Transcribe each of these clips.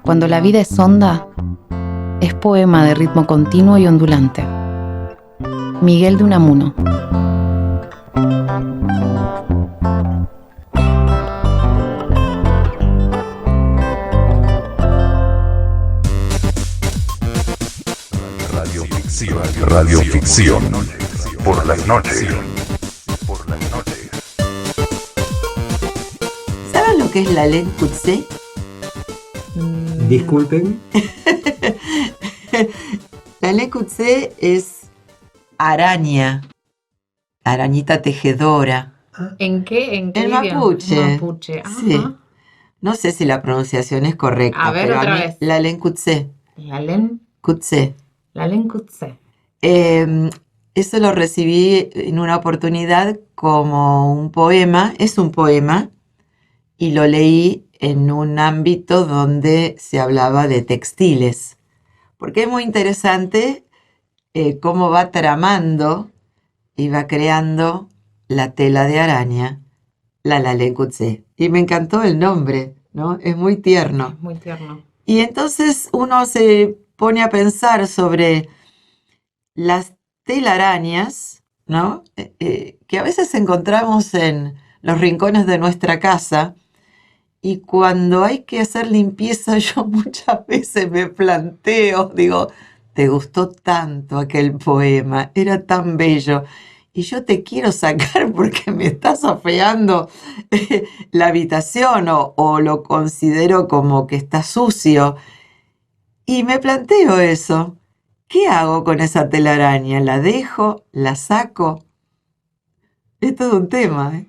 Cuando la vida es honda, es poema de ritmo continuo y ondulante. Miguel de Unamuno. Radioficción por las noches. ¿Saben lo que es la laine courtisée? Disculpen. La laine courtisée es araña, arañita tejedora. ¿En qué? En idioma? mapuche. Mapuche. Ajá. Sí. No sé si la pronunciación es correcta. A ver, pero otra mí, vez. La laine courtisée. La laine Courtisée. courtisée. Eso lo recibí en una oportunidad como un poema. Es un poema. Y lo leí en un ámbito donde se hablaba de textiles. Porque es muy interesante cómo va tramando y va creando la tela de araña, la laine courtisée. Y me encantó el nombre, ¿no? Es muy tierno. Muy tierno. Y entonces uno se pone a pensar sobre las telarañas, ¿no? Que a veces encontramos en los rincones de nuestra casa. Y cuando hay que hacer limpieza, yo muchas veces me planteo, digo, te gustó tanto aquel poema, era tan bello, y yo te quiero sacar porque me estás afeando la habitación o lo considero como que está sucio. Y me planteo eso. ¿Qué hago con esa telaraña? ¿La dejo? ¿La saco? Es todo un tema, ¿eh?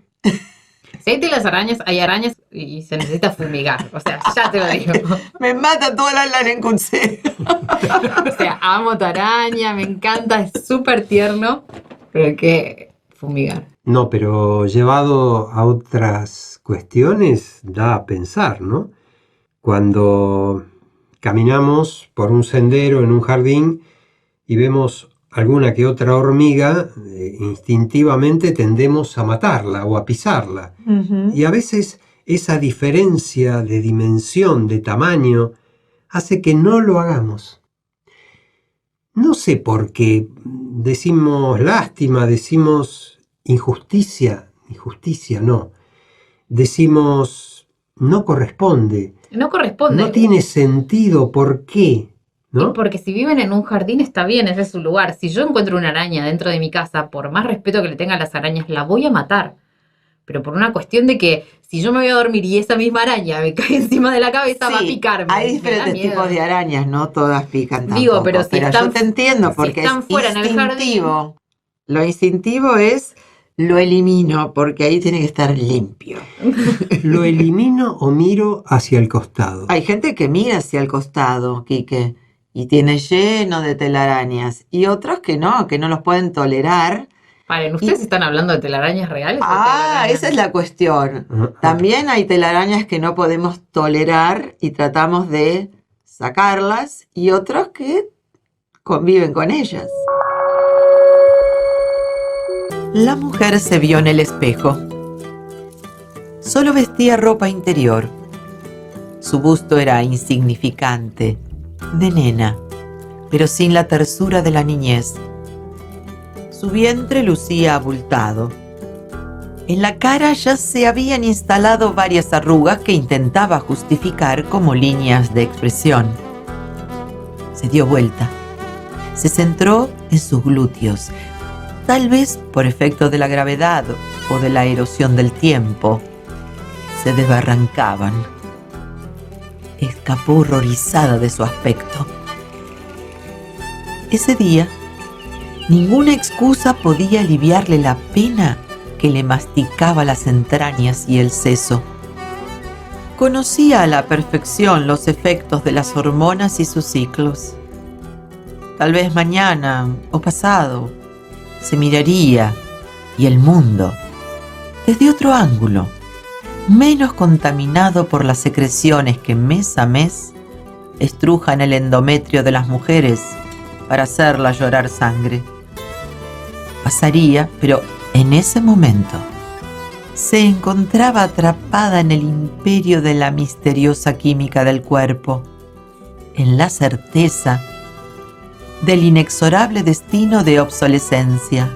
Si hay telarañas, hay arañas y se necesita fumigar. O sea, ya te lo digo. Me mata toda la laine courtisée. O sea, amo tu araña, me encanta, es súper tierno, pero hay que fumigar. No, pero llevado a otras cuestiones da a pensar, ¿no? Cuando caminamos por un sendero en un jardín y vemos alguna que otra hormiga, instintivamente tendemos a matarla o a pisarla. Uh-huh. Y a veces esa diferencia de dimensión, de tamaño, hace que no lo hagamos. No sé por qué decimos lástima, decimos injusticia no. Decimos no corresponde. No corresponde. No tiene sentido, ¿por qué? ¿No? Porque si viven en un jardín está bien, ese es su lugar. Si yo encuentro una araña dentro de mi casa, por más respeto que le tengan las arañas, la voy a matar. Pero por una cuestión de que si yo me voy a dormir y esa misma araña me cae encima de la cabeza, Sí, va a picarme. hay diferentes tipos de arañas, no todas pican tampoco. Digo, pero si están, yo te entiendo porque si están es fuera en el instintivo. Lo instintivo es lo elimino porque ahí tiene que estar limpio. ¿Lo elimino o miro hacia el costado? Hay gente que mira hacia el costado, Quique, y tiene lleno de telarañas. Y otros que no los pueden tolerar. Paren, ¿ustedes están hablando de telarañas reales? Esa es la cuestión. También hay telarañas que no podemos tolerar y tratamos de sacarlas, y otros que conviven con ellas. La mujer se vio en el espejo. Solo vestía ropa interior. Su busto era insignificante, de nena, pero sin la tersura de la niñez. Su vientre lucía abultado. En la cara ya se habían instalado varias arrugas que intentaba justificar como líneas de expresión. Se dio vuelta. Se centró en sus glúteos, tal vez por efecto de la gravedad o de la erosión del tiempo. Se desbarrancaban. Escapó horrorizada de su aspecto. Ese día, ninguna excusa podía aliviarle la pena que le masticaba las entrañas y el seso. Conocía a la perfección los efectos de las hormonas y sus ciclos. Tal vez mañana o pasado se miraría, y el mundo, desde otro ángulo, menos contaminado por las secreciones que mes a mes estrujan el endometrio de las mujeres para hacerlas llorar sangre. Pasaría, pero en ese momento se encontraba atrapada en el imperio de la misteriosa química del cuerpo, en la certeza del inexorable destino de obsolescencia.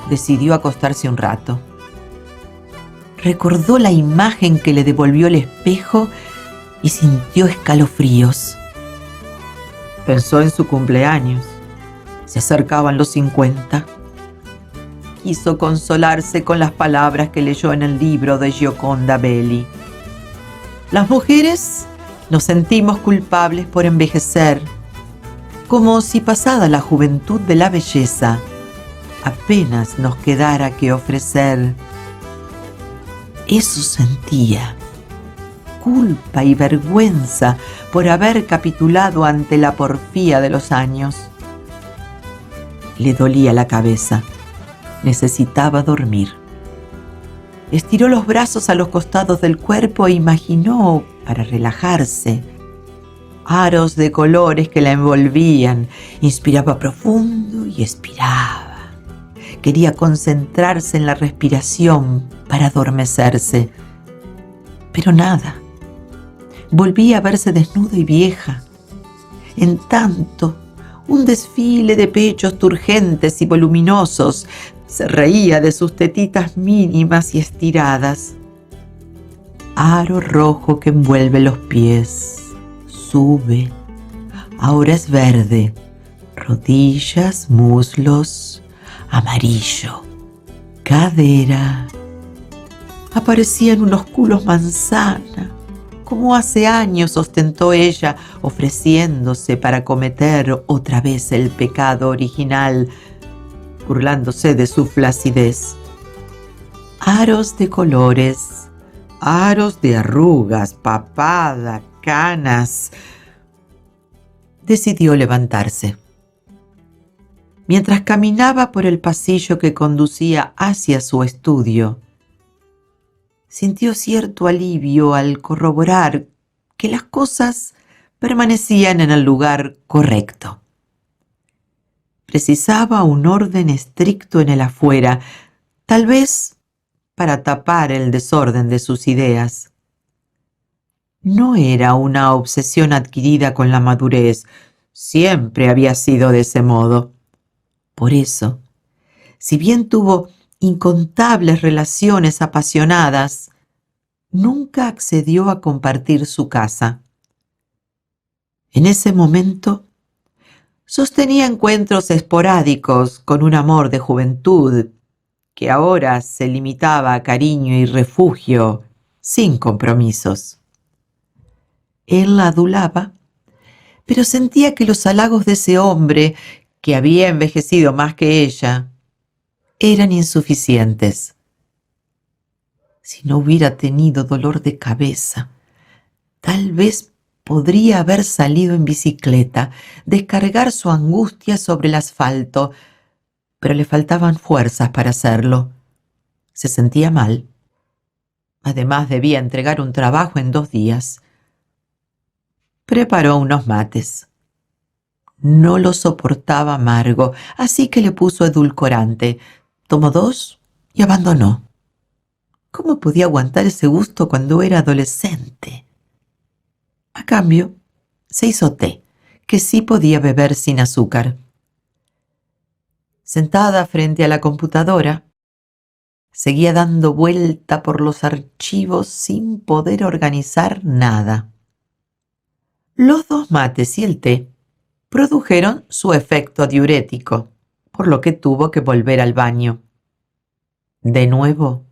Decidió acostarse un rato. Recordó la imagen que le devolvió el espejo y sintió escalofríos. Pensó en su cumpleaños. Se acercaban los 50. Quiso consolarse con las palabras que leyó en el libro de Gioconda Belli. Las mujeres nos sentimos culpables por envejecer, como si pasada la juventud de la belleza, apenas nos quedara que ofrecer. Eso sentía, culpa y vergüenza por haber capitulado ante la porfía de los años. Le dolía la cabeza, necesitaba dormir. Estiró los brazos a los costados del cuerpo e imaginó, para relajarse, aros de colores que la envolvían. Inspiraba profundo y expiraba. Quería concentrarse en la respiración para adormecerse. Pero nada. Volvía a verse desnuda y vieja. En tanto, un desfile de pechos turgentes y voluminosos se reía de sus tetitas mínimas y estiradas. Aro rojo que envuelve los pies. Sube. Ahora es verde. Rodillas, muslos, amarillo. Cadera. Aparecían unos culos manzana, como hace años ostentó ella, ofreciéndose para cometer otra vez el pecado original, burlándose de su flacidez. Aros de colores, aros de arrugas, papada, canas. Decidió levantarse. Mientras caminaba por el pasillo que conducía hacia su estudio, sintió cierto alivio al corroborar que las cosas permanecían en el lugar correcto. Precisaba un orden estricto en el afuera, tal vez para tapar el desorden de sus ideas. No era una obsesión adquirida con la madurez, siempre había sido de ese modo. Por eso, si bien tuvo incontables relaciones apasionadas, nunca accedió a compartir su casa. En ese momento, sostenía encuentros esporádicos con un amor de juventud que ahora se limitaba a cariño y refugio sin compromisos. Él la adulaba, pero sentía que los halagos de ese hombre, que había envejecido más que ella, eran insuficientes. Si no hubiera tenido dolor de cabeza, tal vez podría haber salido en bicicleta, descargar su angustia sobre el asfalto, pero le faltaban fuerzas para hacerlo. Se sentía mal. Además, debía entregar un trabajo en 2 días. Preparó unos mates. No lo soportaba amargo, así que le puso edulcorante. Tomó 2 y abandonó. ¿Cómo podía aguantar ese gusto cuando era adolescente? A cambio, se hizo té, que sí podía beber sin azúcar. Sentada frente a la computadora, seguía dando vuelta por los archivos sin poder organizar nada. Los 2 mates y el té produjeron su efecto diurético, por lo que tuvo que volver al baño. De nuevo,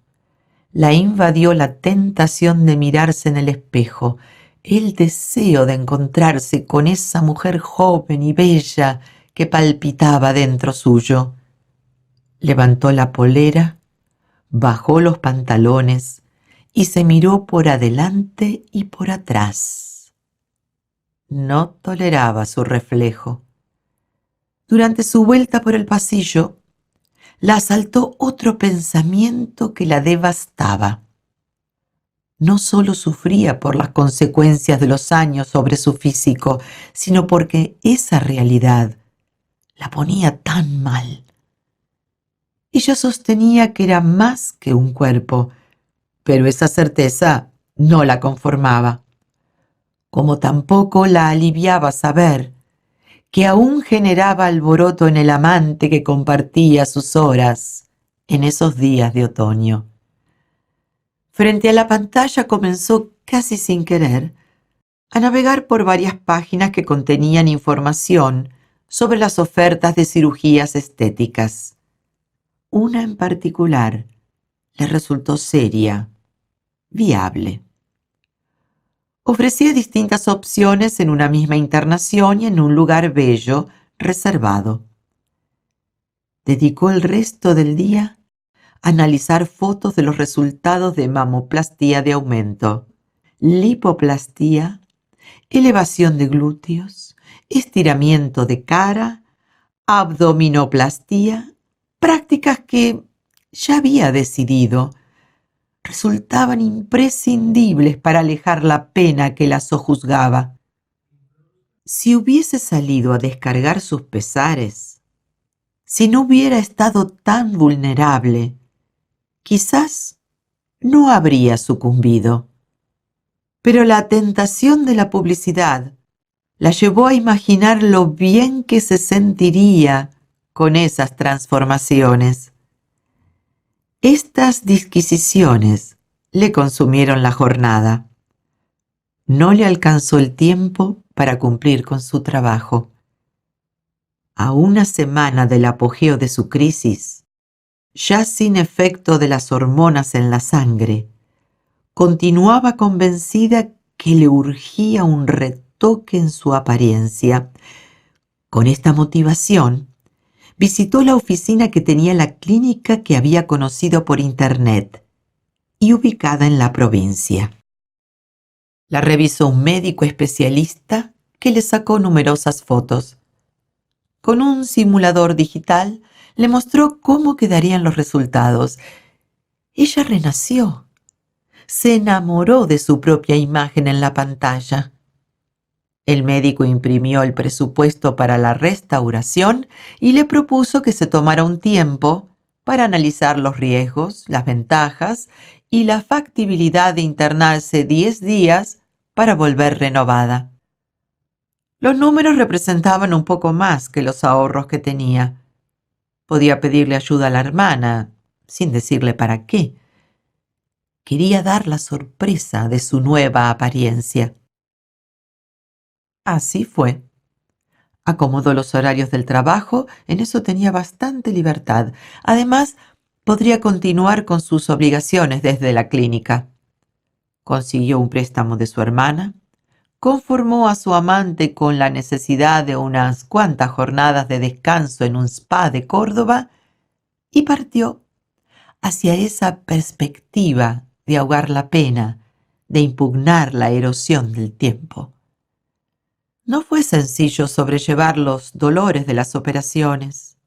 la invadió la tentación de mirarse en el espejo, el deseo de encontrarse con esa mujer joven y bella que palpitaba dentro suyo. Levantó la polera, bajó los pantalones y se miró por adelante y por atrás. No toleraba su reflejo. Durante su vuelta por el pasillo, la asaltó otro pensamiento que la devastaba. No solo sufría por las consecuencias de los años sobre su físico, sino porque esa realidad la ponía tan mal. Ella sostenía que era más que un cuerpo, pero esa certeza no la conformaba, como tampoco la aliviaba saber que aún generaba alboroto en el amante que compartía sus horas en esos días de otoño. Frente a la pantalla comenzó casi sin querer a navegar por varias páginas que contenían información sobre las ofertas de cirugías estéticas. Una en particular le resultó seria, viable. Ofrecía distintas opciones en una misma internación y en un lugar bello, reservado. Dedicó el resto del día a analizar fotos de los resultados de mamoplastía de aumento, lipoplastía, elevación de glúteos, estiramiento de cara, abdominoplastía, prácticas que ya había decidido resultaban imprescindibles para alejar la pena que la sojuzgaba. Si hubiese salido a descargar sus pesares, si no hubiera estado tan vulnerable, quizás no habría sucumbido. Pero la tentación de la publicidad la llevó a imaginar lo bien que se sentiría con esas transformaciones. Estas disquisiciones le consumieron la jornada. No le alcanzó el tiempo para cumplir con su trabajo. A una semana del apogeo de su crisis, ya sin efecto de las hormonas en la sangre, continuaba convencida que le urgía un retoque en su apariencia. Con esta motivación, visitó la oficina que tenía la clínica que había conocido por internet y ubicada en la provincia. La revisó un médico especialista que le sacó numerosas fotos. Con un simulador digital le mostró cómo quedarían los resultados. Ella renació. Se enamoró de su propia imagen en la pantalla. El médico imprimió el presupuesto para la restauración y le propuso que se tomara un tiempo para analizar los riesgos, las ventajas y la factibilidad de internarse 10 días para volver renovada. Los números representaban un poco más que los ahorros que tenía. Podía pedirle ayuda a la hermana, sin decirle para qué. Quería dar la sorpresa de su nueva apariencia. Así fue. Acomodó los horarios del trabajo, en eso tenía bastante libertad. Además, podría continuar con sus obligaciones desde la clínica. Consiguió un préstamo de su hermana, conformó a su amante con la necesidad de unas cuantas jornadas de descanso en un spa de Córdoba y partió hacia esa perspectiva de ahogar la pena, de impugnar la erosión del tiempo. No fue sencillo sobrellevar los dolores de las operaciones,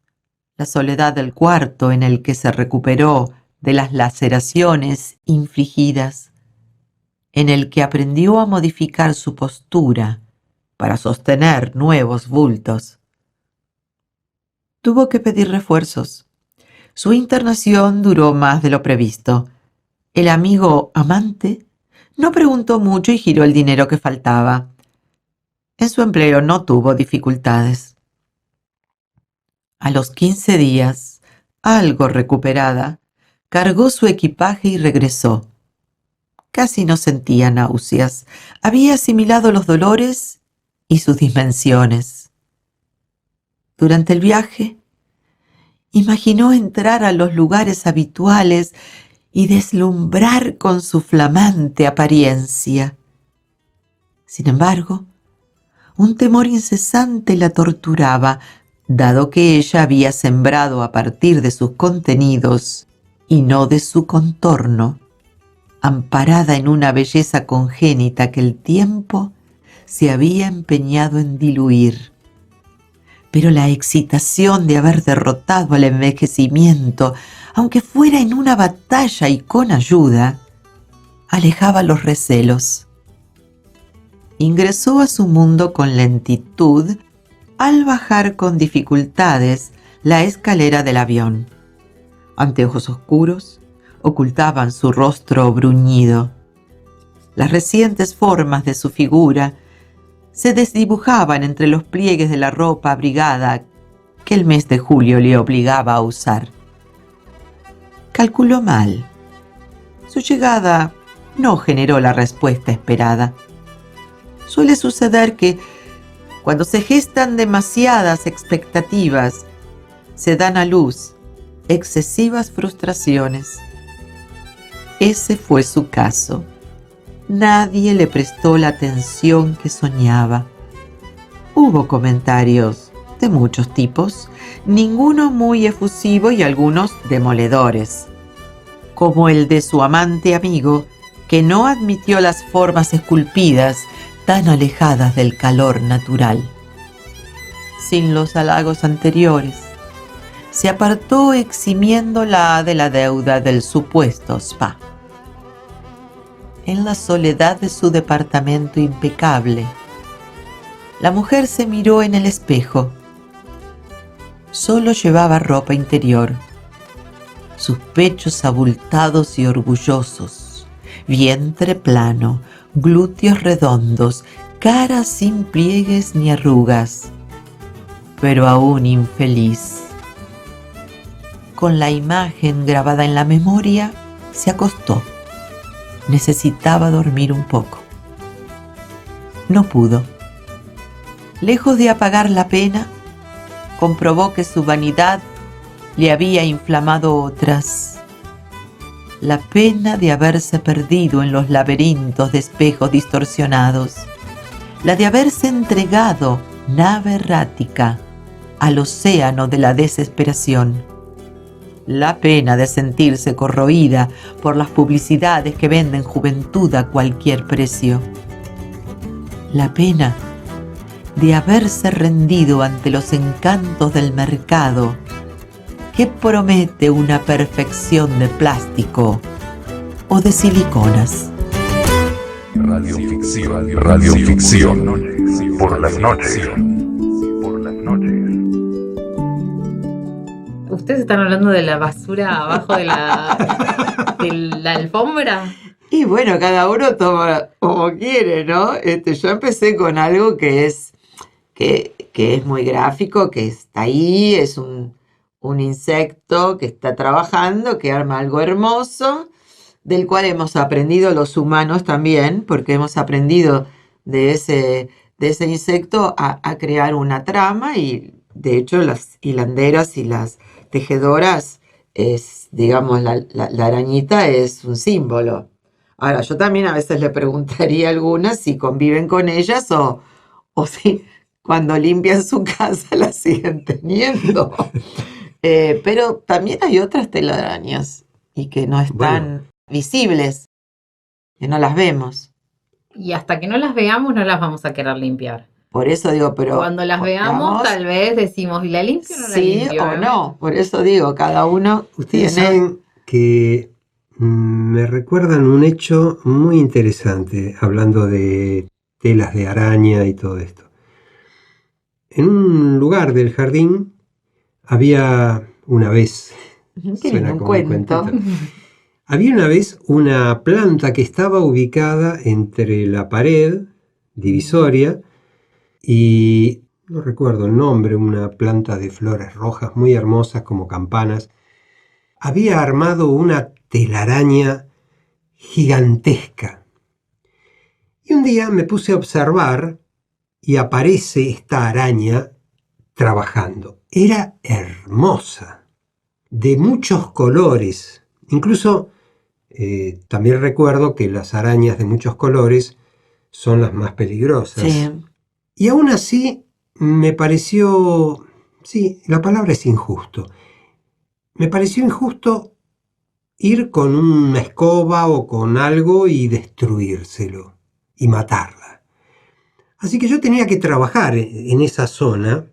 la soledad del cuarto en el que se recuperó de las laceraciones infligidas, en el que aprendió a modificar su postura para sostener nuevos bultos. Tuvo que pedir refuerzos. Su internación duró más de lo previsto. El amigo amante no preguntó mucho y giró el dinero que faltaba. En su empleo no tuvo dificultades. A los 15 días, algo recuperada, cargó su equipaje y regresó. Casi no sentía náuseas. Había asimilado los dolores y sus dimensiones. Durante el viaje, imaginó entrar a los lugares habituales y deslumbrar con su flamante apariencia. Sin embargo, un temor incesante la torturaba, dado que ella había sembrado a partir de sus contenidos y no de su contorno, amparada en una belleza congénita que el tiempo se había empeñado en diluir. Pero la excitación de haber derrotado al envejecimiento, aunque fuera en una batalla y con ayuda, alejaba los recelos. Ingresó a su mundo con lentitud al bajar con dificultades la escalera del avión. Anteojos oscuros ocultaban su rostro bruñido. Las recientes formas de su figura se desdibujaban entre los pliegues de la ropa abrigada que el mes de julio le obligaba a usar. Calculó mal. Su llegada no generó la respuesta esperada. Suele suceder que cuando se gestan demasiadas expectativas, se dan a luz excesivas frustraciones. Ese fue su caso. Nadie le prestó la atención que soñaba. Hubo comentarios de muchos tipos, ninguno muy efusivo y algunos demoledores, como el de su amante amigo, que no admitió las formas esculpidas tan alejadas del calor natural. Sin los halagos anteriores, se apartó eximiéndola de la deuda del supuesto spa. En la soledad de su departamento impecable, la mujer se miró en el espejo. Solo llevaba ropa interior, sus pechos abultados y orgullosos, vientre plano, glúteos redondos, cara sin pliegues ni arrugas, pero aún infeliz. Con la imagen grabada en la memoria, se acostó. Necesitaba dormir un poco. No pudo. Lejos de apagar la pena, comprobó que su vanidad le había inflamado otras. La pena de haberse perdido en los laberintos de espejos distorsionados. La de haberse entregado, nave errática, al océano de la desesperación. La pena de sentirse corroída por las publicidades que venden juventud a cualquier precio. La pena de haberse rendido ante los encantos del mercado que promete una perfección de plástico o de siliconas. Radioficción por las noches. ¿Ustedes están hablando de la basura abajo de la alfombra? Y bueno, cada uno toma como quiere, ¿no? Yo empecé con algo que es muy gráfico, que está ahí, es un insecto que está trabajando, que arma algo hermoso, del cual hemos aprendido los humanos también, porque hemos aprendido de ese insecto a crear una trama, y de hecho las hilanderas y las tejedoras, digamos, la arañita es un símbolo. Ahora, yo también a veces le preguntaría a algunas si conviven con ellas o si cuando limpian su casa la siguen teniendo. Pero también hay otras telarañas y que no están visibles, que no las vemos. Y hasta que no las veamos no las vamos a querer limpiar. Por eso digo, pero... Cuando las veamos, tal vez decimos, ¿y la limpio o no la limpio? Sí o no, por eso digo, cada uno Ustedes tiene... saben que me recuerdan un hecho muy interesante, hablando de telas de araña y todo esto. En un lugar del jardín había una vez... Qué lindo un cuento. Había una vez una planta que estaba ubicada entre la pared divisoria y no recuerdo el nombre, una planta de flores rojas muy hermosas como campanas. Había armado una telaraña gigantesca. Y un día me puse a observar y aparece esta araña trabajando. Era hermosa, de muchos colores. Incluso también recuerdo que las arañas de muchos colores son las más peligrosas. Sí. Y aún así me pareció, sí, la palabra es injusto. Me pareció injusto ir con una escoba o con algo y destruírselo y matarla. Así que yo tenía que trabajar en esa zona,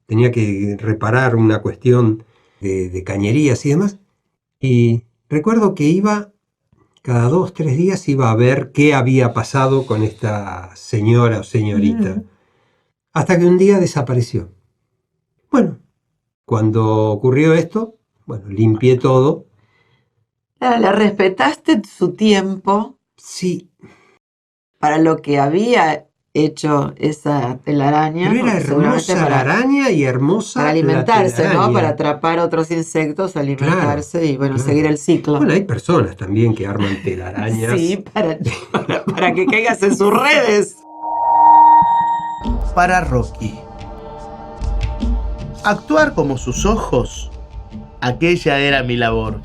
tenía que reparar una cuestión de cañerías y demás. Y recuerdo que iba, cada 2 o 3 días iba a ver qué había pasado con esta señora o señorita. Hasta que un día desapareció. Bueno, cuando ocurrió esto, bueno, limpié todo. Le respetaste su tiempo Sí, para lo que había hecho esa telaraña, pero era porque seguramente hermosa la araña y hermosa para la alimentarse, ¿no? telaraña. Para atrapar otros insectos, alimentarse y, bueno, Claro. seguir el ciclo. Bueno, hay personas también que arman telarañas. Sí, para que caigas en sus redes. Para Rocky. Actuar como sus ojos, aquella era mi labor.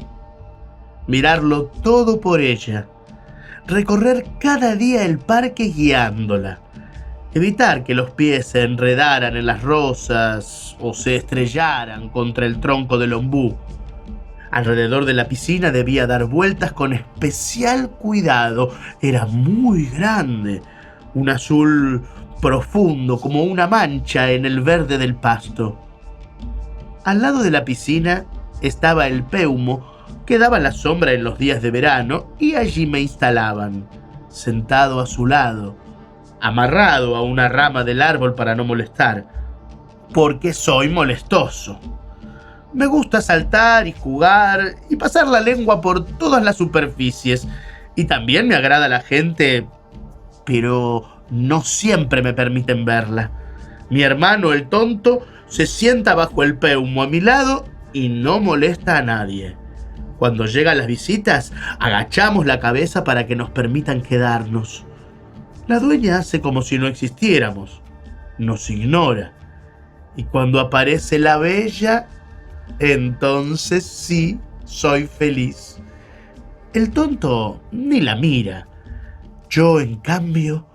Mirarlo todo por ella. Recorrer cada día el parque guiándola. Evitar que los pies se enredaran en las rosas o se estrellaran contra el tronco del ombú. Alrededor de la piscina debía dar vueltas con especial cuidado. Era muy grande, un azul profundo como una mancha en el verde del pasto. Al lado de la piscina estaba el peumo que daba la sombra en los días de verano y allí me instalaban, sentado a su lado, amarrado a una rama del árbol para no molestar, porque soy molestoso. Me gusta saltar y jugar y pasar la lengua por todas las superficies. Y también me agrada la gente, pero no siempre me permiten verla. Mi hermano, el tonto, se sienta bajo el peumo a mi lado y no molesta a nadie. Cuando llegan las visitas, agachamos la cabeza para que nos permitan quedarnos. La dueña hace como si no existiéramos. Nos ignora. Y cuando aparece la bella, entonces sí soy feliz. El tonto ni la mira. Yo, en cambio,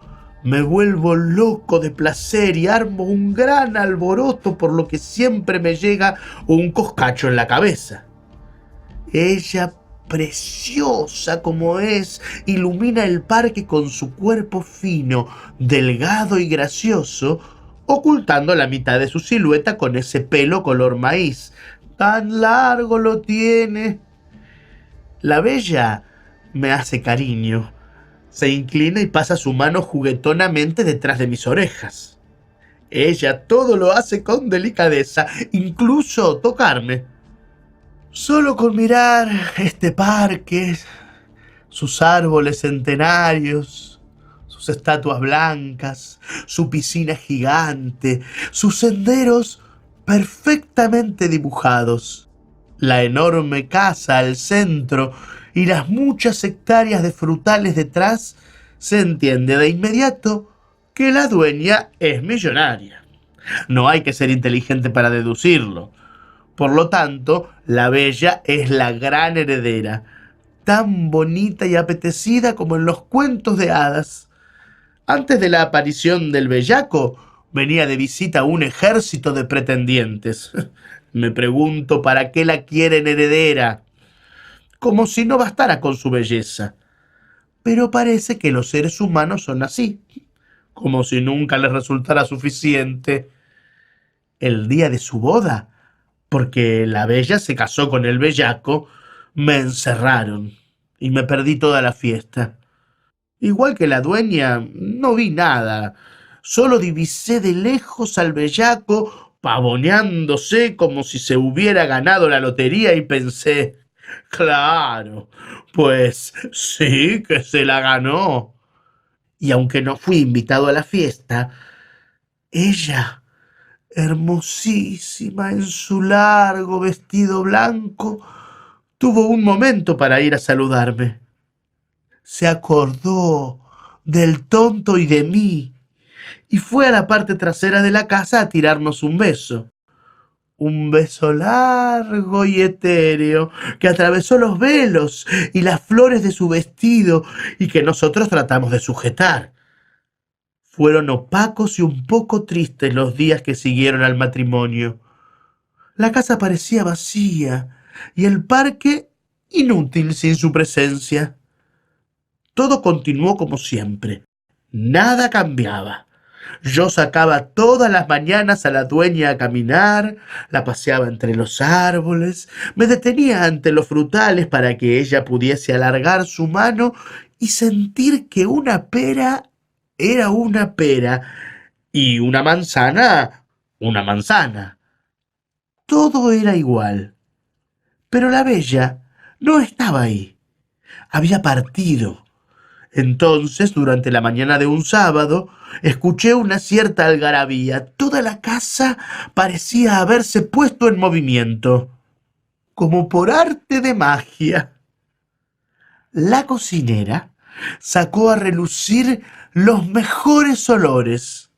me vuelvo loco de placer y armo un gran alboroto por lo que siempre me llega un coscacho en la cabeza. Ella, preciosa como es, ilumina el parque con su cuerpo fino, delgado y gracioso, ocultando la mitad de su silueta con ese pelo color maíz. Tan largo lo tiene. La bella me hace cariño. Se inclina y pasa su mano juguetonamente detrás de mis orejas. Ella todo lo hace con delicadeza, incluso tocarme. Solo con mirar este parque, sus árboles centenarios, sus estatuas blancas, su piscina gigante, sus senderos perfectamente dibujados, la enorme casa al centro y las muchas hectáreas de frutales detrás, se entiende de inmediato que la dueña es millonaria. No hay que ser inteligente para deducirlo. Por lo tanto, la bella es la gran heredera, tan bonita y apetecida como en los cuentos de hadas. Antes de la aparición del bellaco, venía de visita un ejército de pretendientes. Me pregunto para qué la quieren heredera, como si no bastara con su belleza. Pero parece que los seres humanos son así, como si nunca les resultara suficiente. El día de su boda, porque la bella se casó con el bellaco, me encerraron y me perdí toda la fiesta. Igual que la dueña, no vi nada. Solo divisé de lejos al bellaco pavoneándose como si se hubiera ganado la lotería y pensé, claro, pues sí que se la ganó. Y aunque no fui invitado a la fiesta, ella, hermosísima en su largo vestido blanco, tuvo un momento para ir a saludarme. Se acordó del tonto y de mí, y fue a la parte trasera de la casa a tirarnos un beso. Un beso largo y etéreo que atravesó los velos y las flores de su vestido y que nosotros tratamos de sujetar. Fueron opacos y un poco tristes los días que siguieron al matrimonio. La casa parecía vacía y el parque inútil sin su presencia. Todo continuó como siempre. Nada cambiaba. Yo sacaba todas las mañanas a la dueña a caminar, la paseaba entre los árboles, me detenía ante los frutales para que ella pudiese alargar su mano y sentir que una pera era una pera y una manzana. Todo era igual. Pero la bella no estaba ahí. Había partido. Entonces, durante la mañana de un sábado, escuché una cierta algarabía. Toda la casa parecía haberse puesto en movimiento, como por arte de magia. La cocinera sacó a relucir los mejores olores.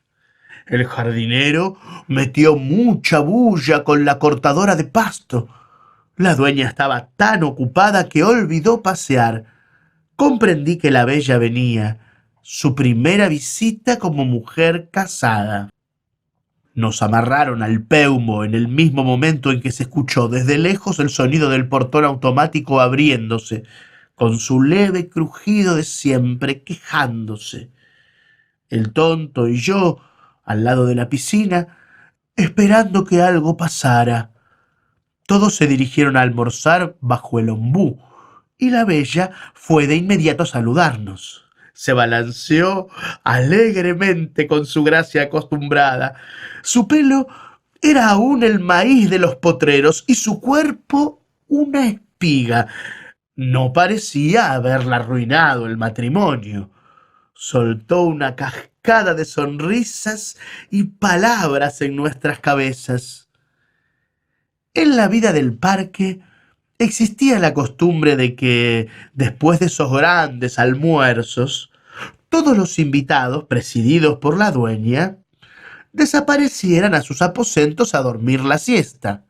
El jardinero metió mucha bulla con la cortadora de pasto. La dueña estaba tan ocupada que olvidó pasear. Comprendí que la bella venía, su primera visita como mujer casada. Nos amarraron al peumo en el mismo momento en que se escuchó desde lejos el sonido del portón automático abriéndose, con su leve crujido de siempre, quejándose. El tonto y yo, al lado de la piscina, esperando que algo pasara. Todos se dirigieron a almorzar bajo el ombú, y la bella fue de inmediato a saludarnos. Se balanceó alegremente con su gracia acostumbrada. Su pelo era aún el maíz de los potreros y su cuerpo una espiga. No parecía haberla arruinado el matrimonio. Soltó una cascada de sonrisas y palabras en nuestras cabezas. En la vida del parque existía la costumbre de que, después de esos grandes almuerzos, todos los invitados, presididos por la dueña, desaparecieran a sus aposentos a dormir la siesta.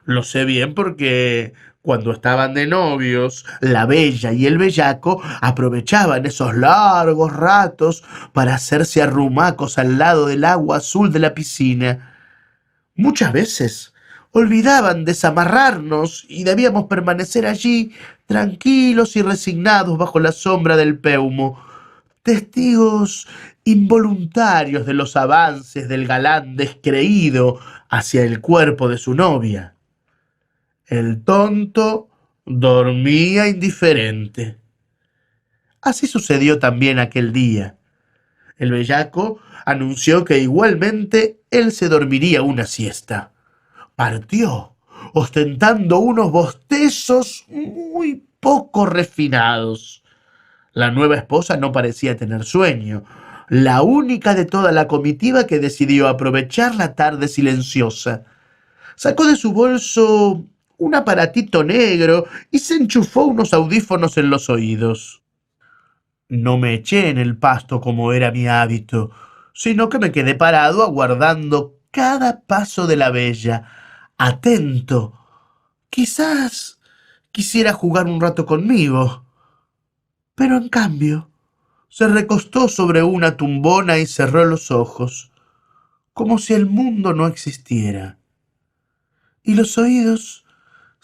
Lo sé bien porque cuando estaban de novios, la bella y el bellaco aprovechaban esos largos ratos para hacerse arrumacos al lado del agua azul de la piscina. Muchas veces olvidaban desamarrarnos y debíamos permanecer allí, tranquilos y resignados bajo la sombra del peumo, testigos involuntarios de los avances del galán descreído hacia el cuerpo de su novia. El tonto dormía indiferente. Así sucedió también aquel día. El bellaco anunció que igualmente él se dormiría una siesta. Partió, ostentando unos bostezos muy poco refinados. La nueva esposa no parecía tener sueño, la única de toda la comitiva que decidió aprovechar la tarde silenciosa. Sacó de su bolso un aparatito negro y se enchufó unos audífonos en los oídos. No me eché en el pasto como era mi hábito, sino que me quedé parado aguardando cada paso de la bella, atento. Quizás quisiera jugar un rato conmigo. Pero en cambio, se recostó sobre una tumbona y cerró los ojos, como si el mundo no existiera. Y los oídos,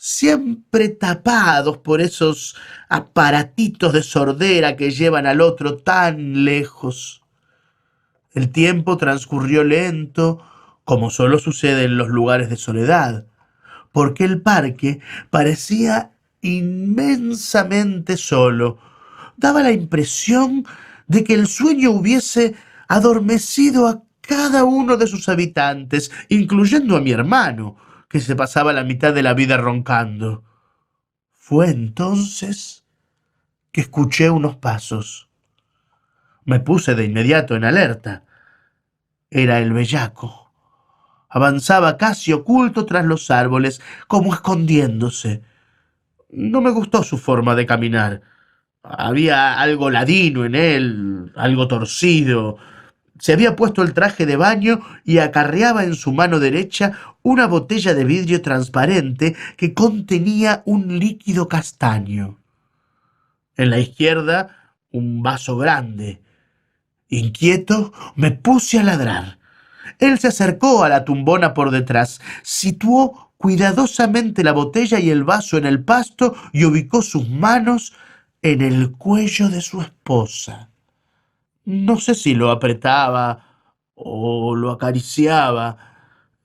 siempre tapados por esos aparatitos de sordera que llevan al otro tan lejos. El tiempo transcurrió lento, como solo sucede en los lugares de soledad, porque el parque parecía inmensamente solo. Daba la impresión de que el sueño hubiese adormecido a cada uno de sus habitantes, incluyendo a mi hermano, que se pasaba la mitad de la vida roncando. Fue entonces que escuché unos pasos. Me puse de inmediato en alerta. Era el bellaco. Avanzaba casi oculto tras los árboles, como escondiéndose. No me gustó su forma de caminar. Había algo ladino en él, algo torcido. Se había puesto el traje de baño y acarreaba en su mano derecha una botella de vidrio transparente que contenía un líquido castaño. En la izquierda, un vaso grande. Inquieto, me puse a ladrar. Él se acercó a la tumbona por detrás, situó cuidadosamente la botella y el vaso en el pasto y ubicó sus manos en el cuello de su esposa. No sé si lo apretaba o lo acariciaba.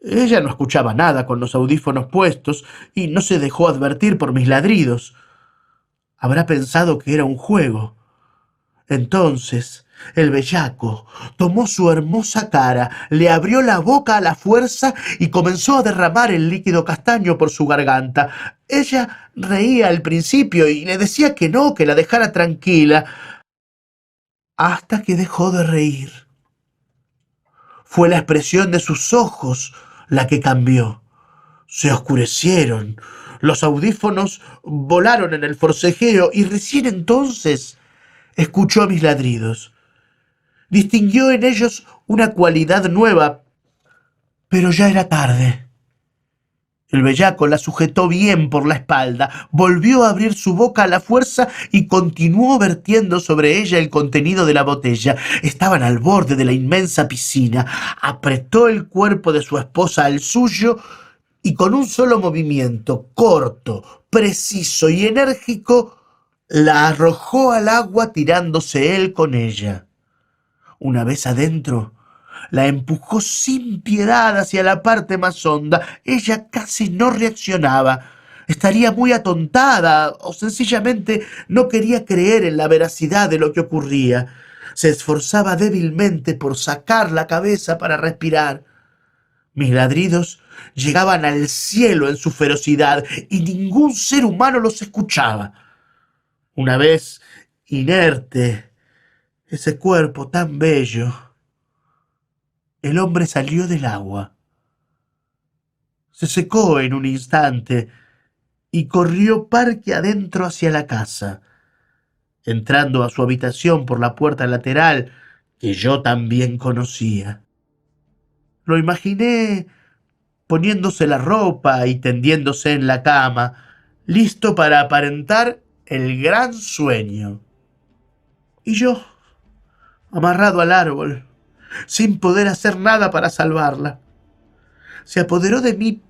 Ella no escuchaba nada con los audífonos puestos y no se dejó advertir por mis ladridos. Habrá pensado que era un juego. Entonces, El bellaco tomó su hermosa cara, le abrió la boca a la fuerza y comenzó a derramar el líquido castaño por su garganta. Ella reía al principio y le decía que no, que la dejara tranquila, hasta que dejó de reír. Fue la expresión de sus ojos la que cambió. Se oscurecieron, los audífonos volaron en el forcejeo y recién entonces escuchó mis ladridos. Distinguió en ellos una cualidad nueva, pero ya era tarde. El bellaco la sujetó bien por la espalda, volvió a abrir su boca a la fuerza y continuó vertiendo sobre ella el contenido de la botella. Estaban al borde de la inmensa piscina. Apretó el cuerpo de su esposa al suyo y con un solo movimiento, corto, preciso y enérgico, la arrojó al agua tirándose él con ella. Una vez adentro, la empujó sin piedad hacia la parte más honda. Ella casi no reaccionaba. Estaría muy atontada o sencillamente no quería creer en la veracidad de lo que ocurría. Se esforzaba débilmente por sacar la cabeza para respirar. Mis ladridos llegaban al cielo en su ferocidad y ningún ser humano los escuchaba. Una vez inerte, ese cuerpo tan bello, el hombre salió del agua. Se secó en un instante y corrió parque adentro hacia la casa. Entrando a su habitación por la puerta lateral, que yo también conocía. Lo imaginé poniéndose la ropa y tendiéndose en la cama, listo para aparentar el gran sueño. Y yo, amarrado al árbol, sin poder hacer nada para salvarla. Se apoderó de mí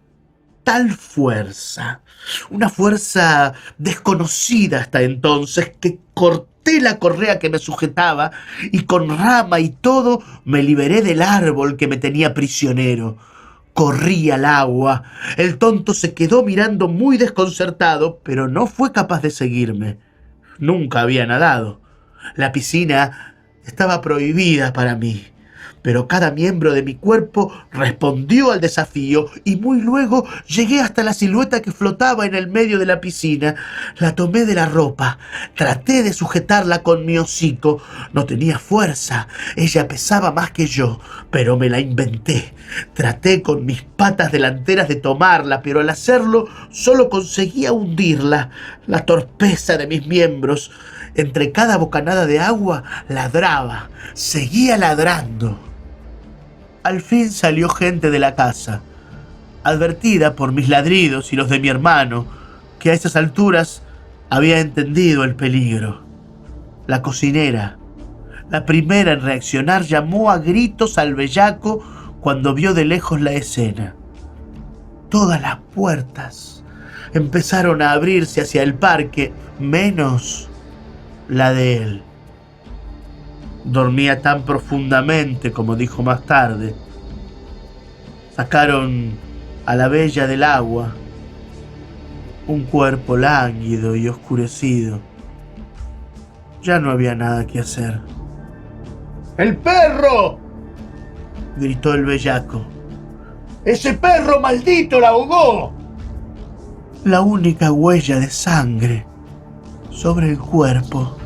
tal fuerza, una fuerza desconocida hasta entonces, que corté la correa que me sujetaba y con rama y todo me liberé del árbol que me tenía prisionero. Corrí al agua. El tonto se quedó mirando muy desconcertado, pero no fue capaz de seguirme. Nunca había nadado. La piscina estaba prohibida para mí, pero cada miembro de mi cuerpo respondió al desafío y muy luego llegué hasta la silueta que flotaba en el medio de la piscina. La tomé de la ropa, traté de sujetarla con mi hocico. No tenía fuerza, ella pesaba más que yo, pero me la inventé. Traté con mis patas delanteras de tomarla, pero al hacerlo solo conseguía hundirla. La torpeza de mis miembros. Entre cada bocanada de agua ladraba, seguía ladrando. Al fin salió gente de la casa, advertida por mis ladridos y los de mi hermano, que a esas alturas había entendido el peligro. La cocinera, la primera en reaccionar, llamó a gritos al bellaco cuando vio de lejos la escena. Todas las puertas empezaron a abrirse hacia el parque, menos la de él. Dormía tan profundamente, como dijo más tarde. Sacaron a la bella del agua, un cuerpo lánguido y oscurecido. Ya no había nada que hacer. ¡El perro!, gritó el bellaco. ¡Ese perro maldito la ahogó! La única huella de sangre sobre el cuerpo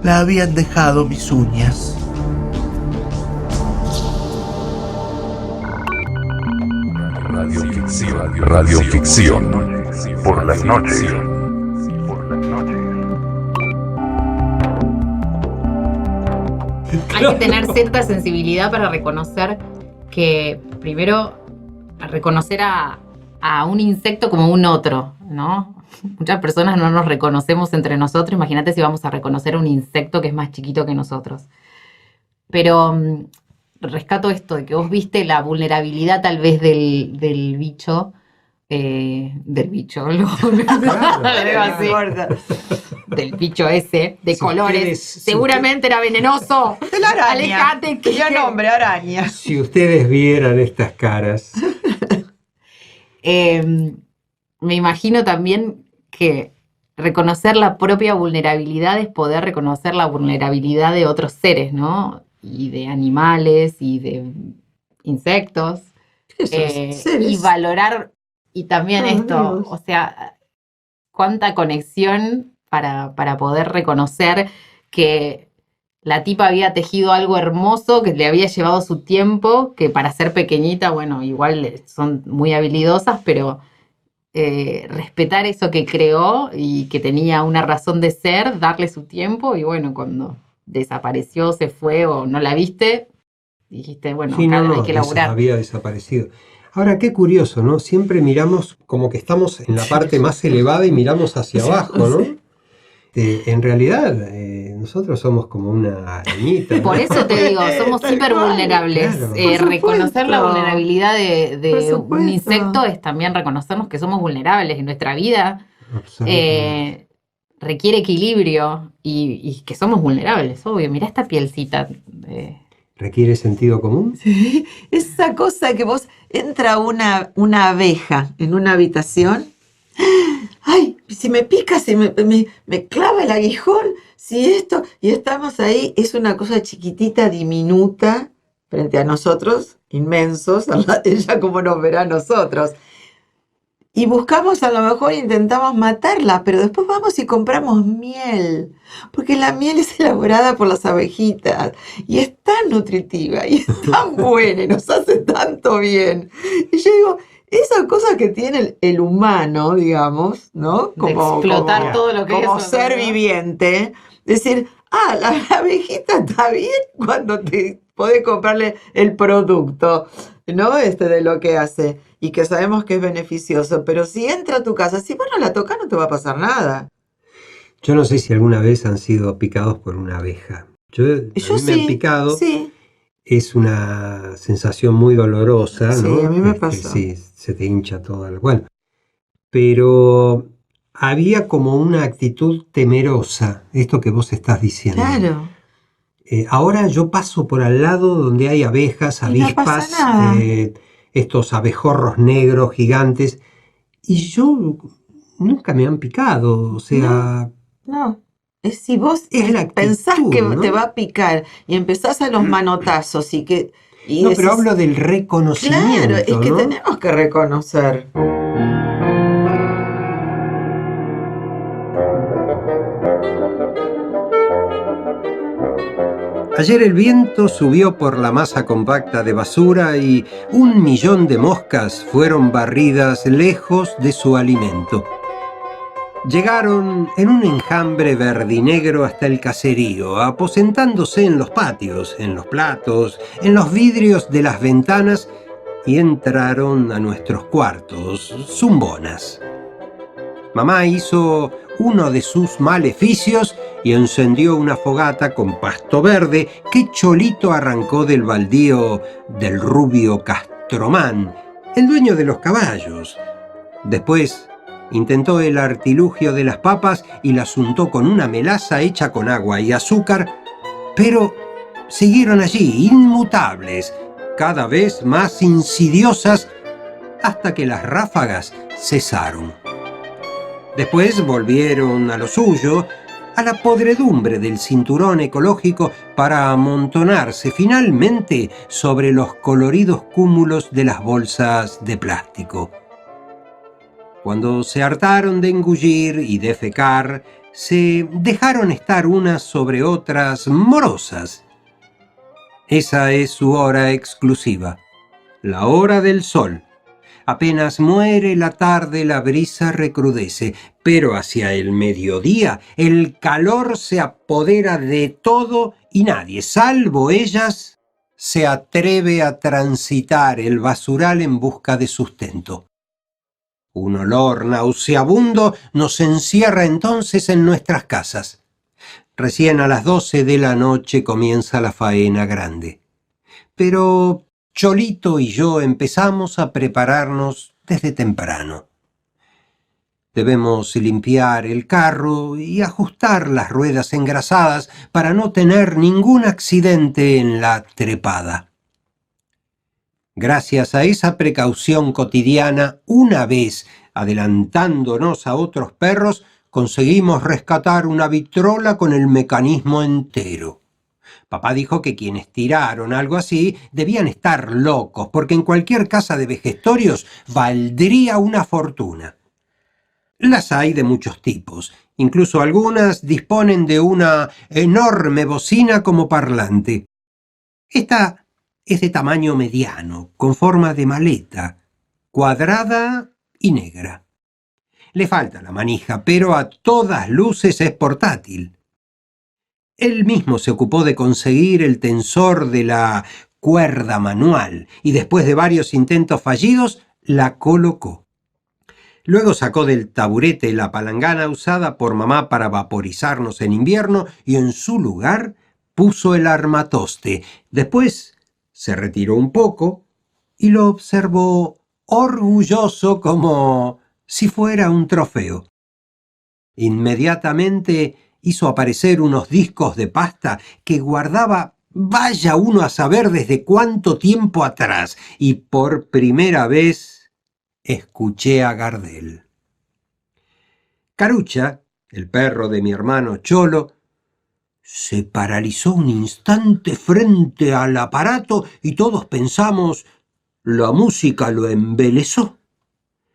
la habían dejado mis uñas. Radioficción. Por las noches. Hay que tener cierta sensibilidad para reconocer que, primero, reconocer a un insecto como un otro, ¿no? Muchas personas no nos reconocemos entre nosotros. Imagínate si vamos a reconocer a un insecto que es más chiquito que nosotros. Pero rescato esto de que vos viste la vulnerabilidad tal vez del bicho. Del bicho, del bicho ese, de Si colores. ustedes- Seguramente era venenoso. De la araña. Alejate, Que ya nombre, araña. Si ustedes vieran estas caras, Me imagino también que reconocer la propia vulnerabilidad es poder reconocer la vulnerabilidad de otros seres, ¿no? Y de animales y de insectos. Y valorar, y también esto, o sea, cuánta conexión para poder reconocer que la tipa había tejido algo hermoso, que le había llevado su tiempo, que para ser pequeñita, bueno, igual son muy habilidosas, pero respetar eso que creó y que tenía una razón de ser, darle su tiempo, y bueno, cuando desapareció, se fue o no la viste, dijiste, bueno, Sí, acá no, hay que laburar. había desaparecido. Ahora, qué curioso, ¿no? Siempre miramos como que estamos en la parte más elevada y miramos hacia abajo, ¿no? En realidad, nosotros somos como una arañita, ¿no? Por eso te digo, somos Tal súper cual. vulnerables. Claro. Reconocer la supuesto. vulnerabilidad Por de supuesto. un insecto es también reconocernos que somos vulnerables en nuestra vida. Absolutamente. Requiere equilibrio y que somos vulnerables, obvio. Mirá esta pielcita. ¿Requiere sentido común? Sí, esa cosa que vos entra una abeja en una habitación. Ay, si me pica, si me clava el aguijón, si esto, y estamos ahí, es una cosa chiquitita, diminuta, frente a nosotros, inmensos, ella como nos verá a nosotros. Y buscamos, a lo mejor intentamos matarla, pero después vamos y compramos miel, porque la miel es elaborada por las abejitas y es tan nutritiva y es tan buena y nos hace tanto bien. Y yo digo, esa cosa que tiene el humano, digamos, ¿no? De explotar todo lo que como es, ser ¿no? viviente, decir, la abejita está bien cuando te podés comprarle el producto, ¿no? De lo que hace y que sabemos que es beneficioso, pero si entra a tu casa, si vos no la tocas no te va a pasar nada. Yo no sé si alguna vez han sido picados por una abeja. A Yo mí me han picado. sí. Es una sensación muy dolorosa, Sí, ¿no? a mí me pasó. Sí, se te hincha todo. Bueno, pero había como una actitud temerosa, esto que vos estás diciendo. Claro. Ahora yo paso por al lado donde hay abejas, Y no pasa avispas, nada. estos abejorros negros gigantes, y yo nunca me han picado, o sea, No. Es si vos es la actitud, pensás que ¿no? te va a picar y empezás a los manotazos y que... Y No, decís, pero hablo del reconocimiento, claro, es que ¿no? tenemos que reconocer. Ayer el viento subió por la masa compacta de basura y 1.000.000 de moscas fueron barridas lejos de su alimento. Llegaron en un enjambre verdinegro hasta el caserío, aposentándose en los patios, en los platos, en los vidrios de las ventanas, y entraron a nuestros cuartos, zumbonas. Mamá hizo uno de sus maleficios y encendió una fogata con pasto verde que Cholito arrancó del baldío del rubio Castromán, el dueño de los caballos. Después intentó el artilugio de las papas y las untó con una melaza hecha con agua y azúcar, pero siguieron allí, inmutables, cada vez más insidiosas, hasta que las ráfagas cesaron. Después volvieron a lo suyo, a la podredumbre del cinturón ecológico, para amontonarse finalmente sobre los coloridos cúmulos de las bolsas de plástico. Cuando se hartaron de engullir y defecar, se dejaron estar unas sobre otras morosas. Esa es su hora exclusiva, la hora del sol. Apenas muere la tarde, la brisa recrudece, pero hacia el mediodía el calor se apodera de todo y nadie, salvo ellas, se atreve a transitar el basural en busca de sustento. Un olor nauseabundo nos encierra entonces en nuestras casas. Recién a las 12 de la noche comienza la faena grande. Pero Cholito y yo empezamos a prepararnos desde temprano. Debemos limpiar el carro y ajustar las ruedas engrasadas para no tener ningún accidente en la trepada. Gracias a esa precaución cotidiana, una vez adelantándonos a otros perros, conseguimos rescatar una vitrola con el mecanismo entero. Papá dijo que quienes tiraron algo así debían estar locos, porque en cualquier casa de vejestorios valdría una fortuna. Las hay de muchos tipos, incluso algunas disponen de una enorme bocina como parlante. Esta es de tamaño mediano, con forma de maleta, cuadrada y negra. Le falta la manija, pero a todas luces es portátil. Él mismo se ocupó de conseguir el tensor de la cuerda manual y después de varios intentos fallidos la colocó. Luego sacó del taburete la palangana usada por mamá para vaporizarnos en invierno y en su lugar puso el armatoste. Después se retiró un poco y lo observó orgulloso como si fuera un trofeo. Inmediatamente hizo aparecer unos discos de pasta que guardaba vaya uno a saber desde cuánto tiempo atrás, y por primera vez escuché a Gardel. Carucha, el perro de mi hermano Cholo, se paralizó un instante frente al aparato y todos pensamos, la música lo embelesó.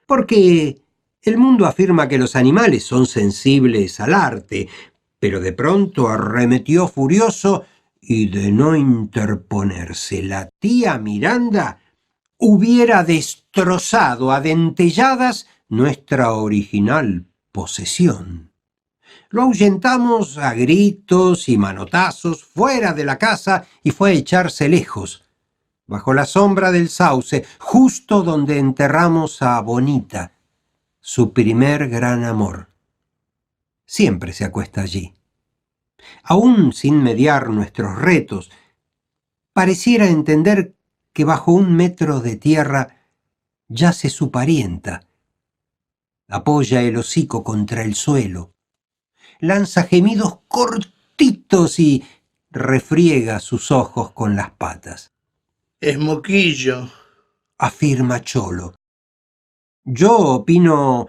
Porque el mundo afirma que los animales son sensibles al arte, pero de pronto arremetió furioso y de no interponerse la tía Miranda hubiera destrozado a dentelladas nuestra original posesión. Lo ahuyentamos a gritos y manotazos fuera de la casa y fue a echarse lejos, bajo la sombra del sauce, justo donde enterramos a Bonita, su primer gran amor. Siempre se acuesta allí. Aún sin mediar nuestros retos, pareciera entender que bajo 1 metro de tierra yace su parienta. Apoya el hocico contra el suelo, lanza gemidos cortitos y refriega sus ojos con las patas. Es Moquillo. Afirma Cholo. Yo opino,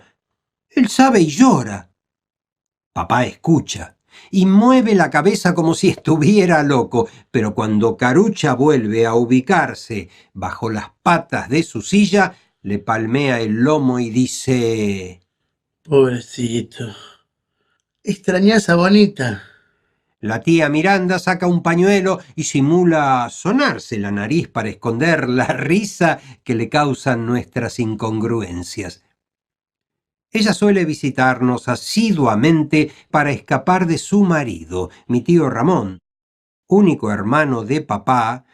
él sabe y llora. Papá escucha y mueve la cabeza como si estuviera loco, pero cuando Carucha vuelve a ubicarse bajo las patas de su silla, le palmea el lomo y dice: Pobrecito. ¿Extrañás a Bonita? La tía Miranda saca un pañuelo y simula sonarse la nariz para esconder la risa que le causan nuestras incongruencias. Ella suele visitarnos asiduamente para escapar de su marido, mi tío Ramón, único hermano de papá.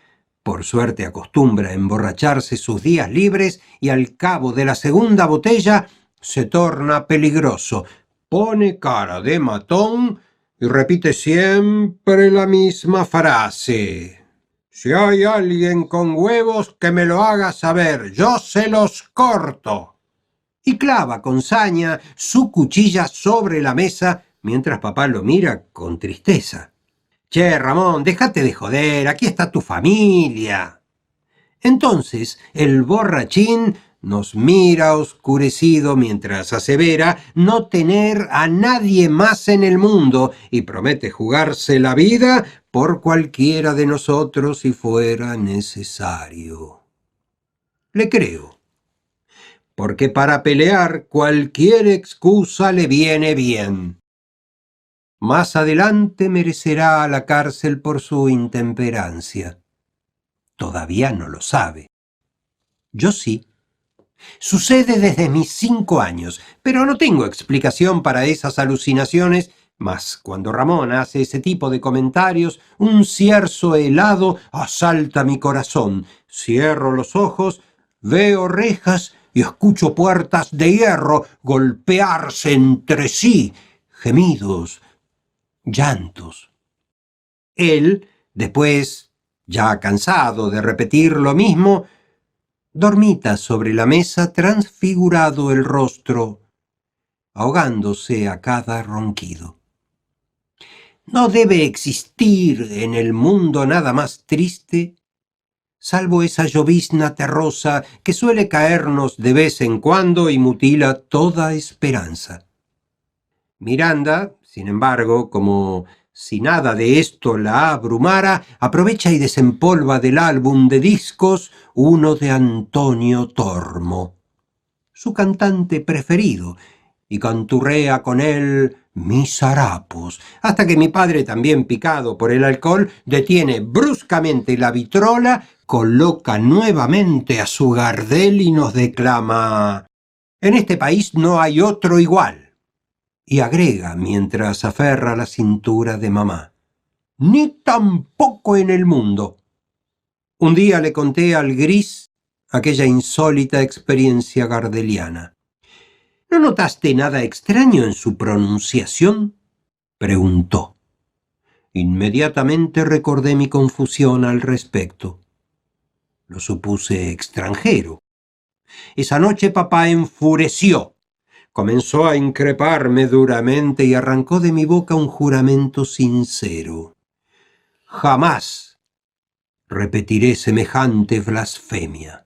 Por suerte acostumbra a emborracharse sus días libres y al cabo de la segunda botella se torna peligroso, pone cara de matón y repite siempre la misma frase: si hay alguien con huevos que me lo haga saber, yo se los corto. Y clava con saña su cuchilla sobre la mesa mientras papá lo mira con tristeza. Che, Ramón, déjate de joder, aquí está tu familia. Entonces el borrachín nos mira oscurecido mientras asevera no tener a nadie más en el mundo y promete jugarse la vida por cualquiera de nosotros si fuera necesario. Le creo, porque para pelear cualquier excusa le viene bien. Más adelante merecerá la cárcel por su intemperancia. Todavía no lo sabe. Yo sí. Sucede desde mis 5 años, pero no tengo explicación para esas alucinaciones, mas cuando Ramón hace ese tipo de comentarios, un cierzo helado asalta mi corazón. Cierro los ojos, veo rejas y escucho puertas de hierro golpearse entre sí, gemidos, llantos. Él, después, ya cansado de repetir lo mismo, dormita sobre la mesa transfigurado el rostro, ahogándose a cada ronquido. No debe existir en el mundo nada más triste, salvo esa llovizna terrosa que suele caernos de vez en cuando y mutila toda esperanza. Miranda, sin embargo, como si nada de esto la abrumara, aprovecha y desempolva del álbum de discos uno de Antonio Tormo, su cantante preferido, y canturrea con él mis harapos, hasta que mi padre, también picado por el alcohol, detiene bruscamente la vitrola, coloca nuevamente a su Gardel y nos declama: «En este país no hay otro igual». Y agrega, mientras aferra la cintura de mamá: «Ni tampoco en el mundo». Un día le conté al Gris aquella insólita experiencia gardeliana. «¿No notaste nada extraño en su pronunciación?», preguntó. Inmediatamente recordé mi confusión al respecto. Lo supuse extranjero. Esa noche papá enfureció. Comenzó a increparme duramente y arrancó de mi boca un juramento sincero. Jamás repetiré semejante blasfemia.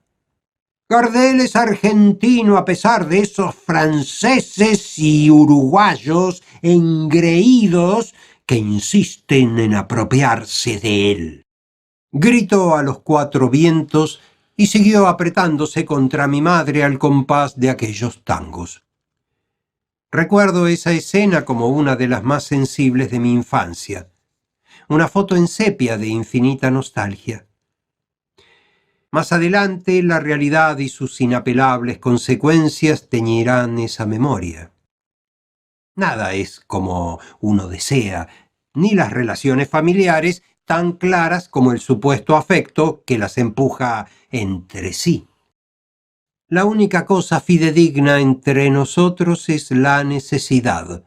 Gardel es argentino a pesar de esos franceses y uruguayos engreídos que insisten en apropiarse de él. Gritó a los cuatro vientos y siguió apretándose contra mi madre al compás de aquellos tangos. Recuerdo esa escena como una de las más sensibles de mi infancia, una foto en sepia de infinita nostalgia. Más adelante, la realidad y sus inapelables consecuencias teñirán esa memoria. Nada es como uno desea, ni las relaciones familiares tan claras como el supuesto afecto que las empuja entre sí. La única cosa fidedigna entre nosotros es la necesidad.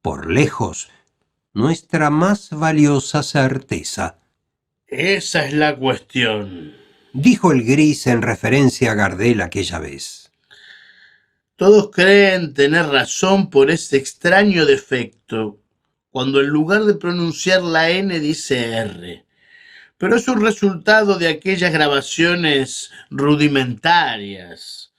Por lejos, nuestra más valiosa certeza. Esa es la cuestión. Dijo el Gris en referencia a Gardel aquella vez. Todos creen tener razón por ese extraño defecto, cuando en lugar de pronunciar la N dice R. Pero es un resultado de aquellas grabaciones rudimentarias.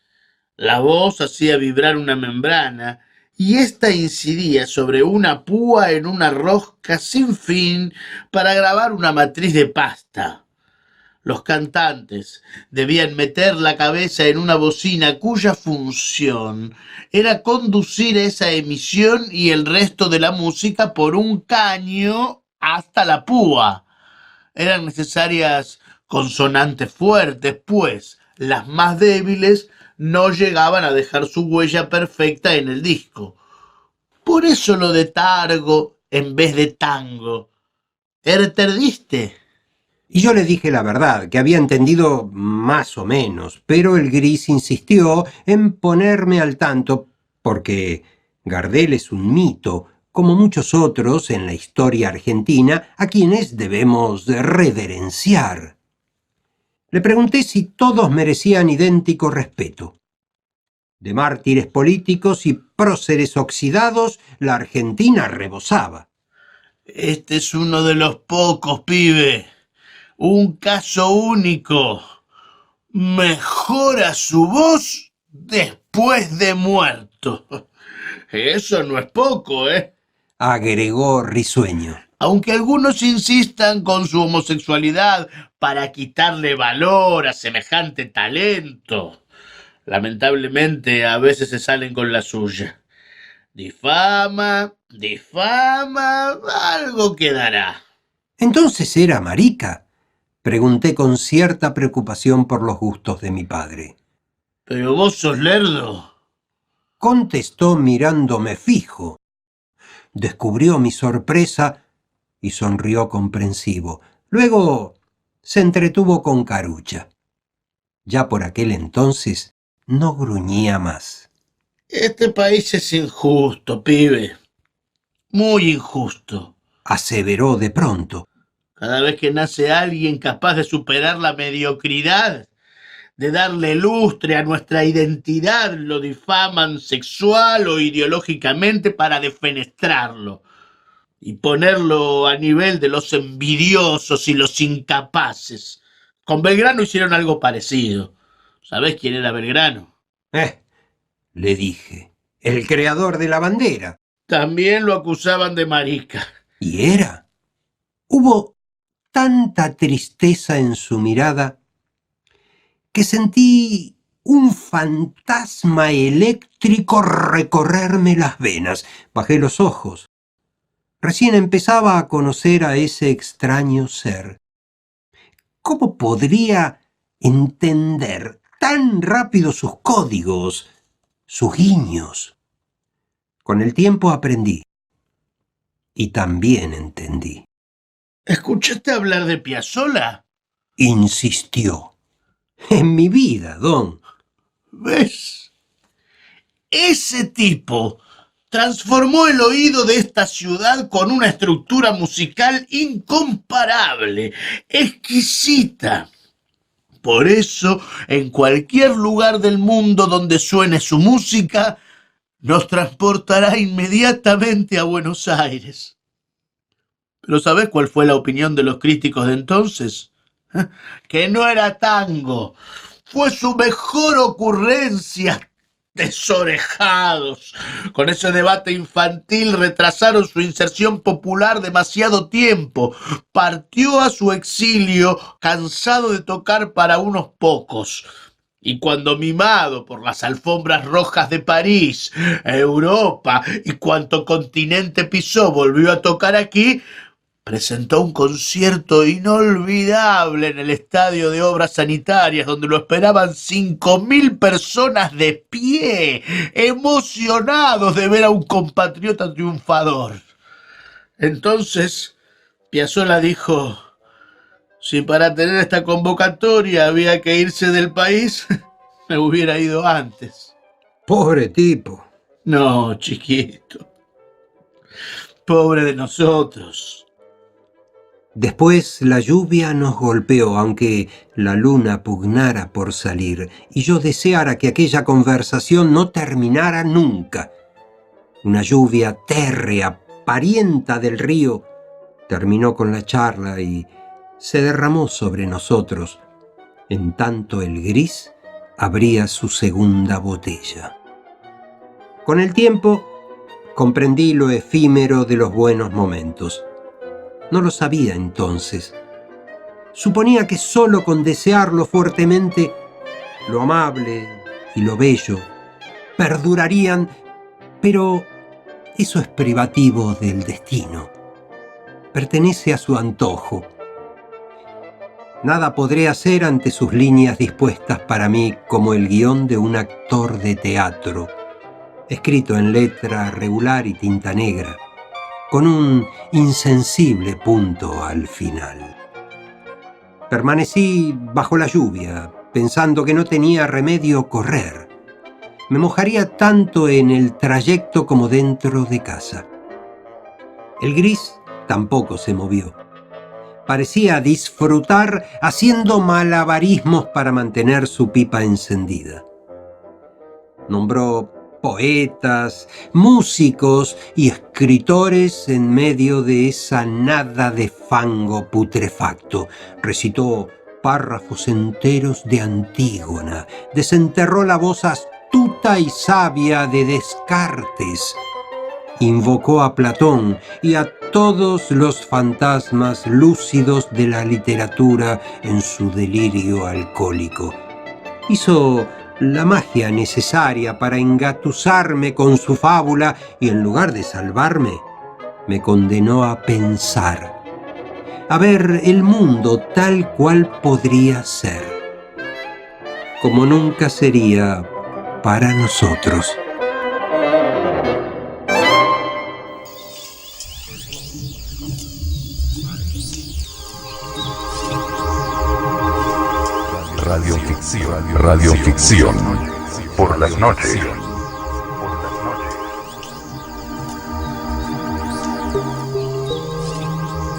La voz hacía vibrar una membrana y ésta incidía sobre una púa en una rosca sin fin para grabar una matriz de pasta. Los cantantes debían meter la cabeza en una bocina cuya función era conducir esa emisión y el resto de la música por un caño hasta la púa. Eran necesarias consonantes fuertes, pues las más débiles no llegaban a dejar su huella perfecta en el disco. Por eso lo de targo en vez de tango. ¿Erterdiste? Y yo le dije la verdad, que había entendido más o menos, pero el Gris insistió en ponerme al tanto, porque Gardel es un mito, como muchos otros en la historia argentina, a quienes debemos reverenciar. Le pregunté si todos merecían idéntico respeto. De mártires políticos y próceres oxidados, la Argentina rebosaba. Este es uno de los pocos, pibe. Un caso único. Mejora su voz después de muerto. Eso no es poco, Agregó risueño. Aunque algunos insistan con su homosexualidad para quitarle valor a semejante talento. Lamentablemente a veces se salen con la suya. Difama, algo quedará. ¿Entonces era marica? Pregunté con cierta preocupación por los gustos de mi padre. ¿Pero vos sos lerdo? Contestó mirándome fijo. Descubrió mi sorpresa y sonrió comprensivo. Luego se entretuvo con Carucha. Ya por aquel entonces no gruñía más. Este país es injusto, pibe. Muy injusto. Aseveró de pronto. Cada vez que nace alguien capaz de superar la mediocridad, de darle lustre a nuestra identidad, lo difaman sexual o ideológicamente para defenestrarlo y ponerlo a nivel de los envidiosos y los incapaces. Con Belgrano hicieron algo parecido. ¿Sabés quién era Belgrano? Le dije, el creador de la bandera. También lo acusaban de marica. Y era. Hubo tanta tristeza en su mirada que sentí un fantasma eléctrico recorrerme las venas. Bajé los ojos. Recién empezaba a conocer a ese extraño ser. ¿Cómo podría entender tan rápido sus códigos, sus guiños? Con el tiempo aprendí. Y también entendí. ¿Escuchaste hablar de Piazzolla? Insistió. En mi vida, don. ¿Ves? Ese tipo transformó el oído de esta ciudad con una estructura musical incomparable, exquisita. Por eso, en cualquier lugar del mundo donde suene su música, nos transportará inmediatamente a Buenos Aires. ¿Pero sabés cuál fue la opinión de los críticos de entonces? Que no era tango. Fue su mejor ocurrencia. Desorejados. Con ese debate infantil retrasaron su inserción popular demasiado tiempo. Partió a su exilio cansado de tocar para unos pocos. Y cuando mimado por las alfombras rojas de París, Europa y cuanto continente pisó volvió a tocar aquí, presentó un concierto inolvidable en el Estadio de Obras Sanitarias, donde lo esperaban 5.000 personas de pie, emocionados de ver a un compatriota triunfador. Entonces, Piazzolla dijo: si para tener esta convocatoria había que irse del país, me hubiera ido antes. Pobre tipo. No, chiquito. Pobre de nosotros. Después la lluvia nos golpeó, aunque la luna pugnara por salir, y yo deseara que aquella conversación no terminara nunca. Una lluvia térrea, parienta del río, terminó con la charla y se derramó sobre nosotros, en tanto el gris abría su segunda botella. Con el tiempo comprendí lo efímero de los buenos momentos. No lo sabía entonces. Suponía que solo con desearlo fuertemente, lo amable y lo bello perdurarían, pero eso es privativo del destino. Pertenece a su antojo. Nada podré hacer ante sus líneas dispuestas para mí como el guión de un actor de teatro, escrito en letra regular y tinta negra, con un insensible punto al final. Permanecí bajo la lluvia, pensando que no tenía remedio correr. Me mojaría tanto en el trayecto como dentro de casa. El gris tampoco se movió. Parecía disfrutar haciendo malabarismos para mantener su pipa encendida. Nombró poetas, músicos y escritores en medio de esa nada de fango putrefacto. Recitó párrafos enteros de Antígona. Desenterró la voz astuta y sabia de Descartes. Invocó a Platón y a todos los fantasmas lúcidos de la literatura en su delirio alcohólico. Hizo la magia necesaria para engatusarme con su fábula y en lugar de salvarme, me condenó a pensar, a ver el mundo tal cual podría ser, como nunca sería para nosotros. Radioficción por las noches.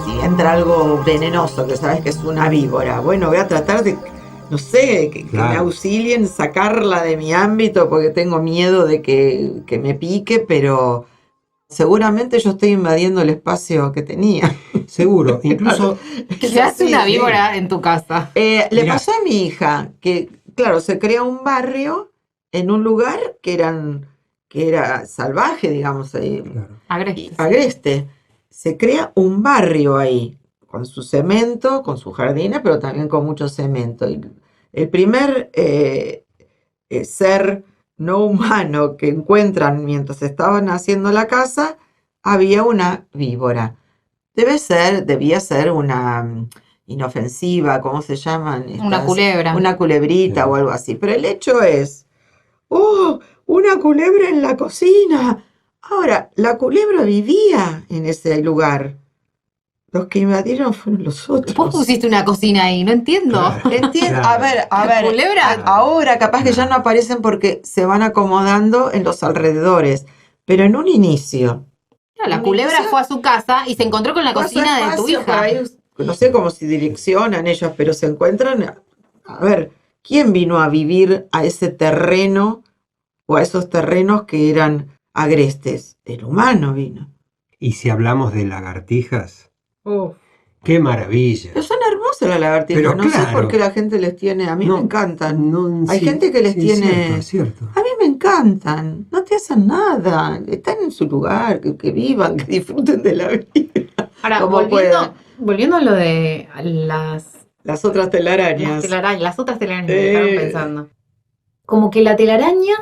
Si entra algo venenoso, que sabes que es una víbora, bueno, voy a tratar de, no sé, que me auxilien, sacarla de mi ámbito, porque tengo miedo de que me pique, pero seguramente yo estoy invadiendo el espacio que tenía. Seguro, incluso... ¿Qué hace una víbora en tu casa? Le pasó a mi hija que, claro, se crea un barrio en un lugar que que era salvaje, digamos, Claro. Agreste. agreste. Se crea un barrio ahí, con su cemento, con sus jardines, pero también con mucho cemento. Y el primer ser no humano que encuentran mientras estaban haciendo la casa, había una víbora. Debía ser una inofensiva, ¿cómo se llaman? Una culebra. Una culebrita Sí. o algo así. Pero el hecho es, ¡oh! Una culebra en la cocina. Ahora, la culebra vivía en ese lugar. Los que invadieron fueron los otros. Vos pusiste una cocina ahí, no entiendo. Claro. Entiendo. Claro. A La ver, culebra. ahora capaz que ya no aparecen porque se van acomodando en los alrededores. Pero en un inicio. No, la Un culebra inicio- fue a su casa y se encontró con la Fue a su cocina de tu espacio, hija. por ahí, no sé cómo se direccionan ellos, pero se encuentran. A ver, ¿quién vino a vivir a ese terreno o a esos terrenos que eran agrestes? El humano vino. Y si hablamos de lagartijas, Uf. ¡qué maravilla! Pero son hermosas las lagartijas. Pero No sé claro. por qué la gente les tiene. A mí No, me encantan. no, Hay sí, gente que les sí, tiene. Es cierto. A mí me encantan. No te hacen nada. Están en su lugar. Que vivan, que disfruten de la vida. Ahora, Como puedan. volviendo a lo de Las otras telarañas. las otras telarañas me dejaron Eh. pensando. Como que la telaraña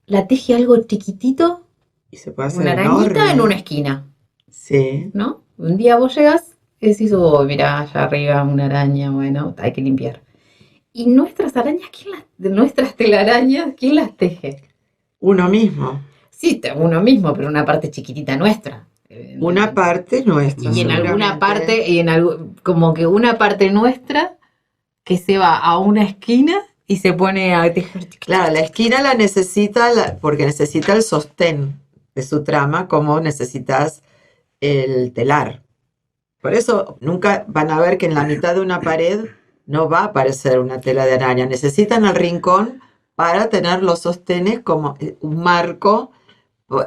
la teje algo chiquitito, Y se puede hacer una arañita enorme. en una esquina, Sí. ¿no? Un día vos llegas y decís, oh, mirá, allá arriba una araña, bueno, hay que limpiar. Y nuestras arañas, nuestras telarañas, ¿quién las teje? Uno mismo. Sí, uno mismo, pero una parte chiquitita nuestra. Una parte nuestra. Y en alguna seguramente. parte, como que una parte nuestra que se va a una esquina y se pone a tejer. Claro, la esquina la necesita porque necesita el sostén de su trama, como necesitas el telar. Por eso nunca van a ver que en la mitad de una pared no va a aparecer una tela de araña. Necesitan el rincón para tener los sostenes como un marco.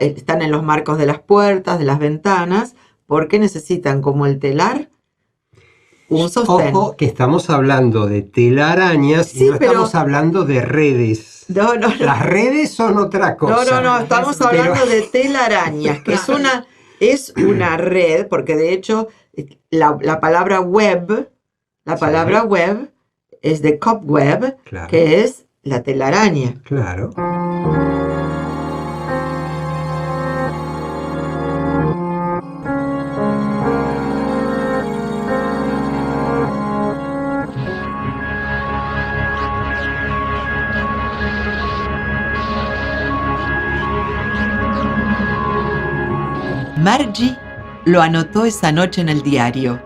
Están en los marcos de las puertas, de las ventanas, porque necesitan como el telar un sostén. Ojo, que estamos hablando de telarañas Sí, y no pero- estamos hablando de redes. No. Las redes son otra cosa. No, estamos hablando de telarañas, que es una red, porque de hecho la palabra web, es de cobweb, Claro. que es la telaraña. Claro. Margie lo anotó esa noche en el diario.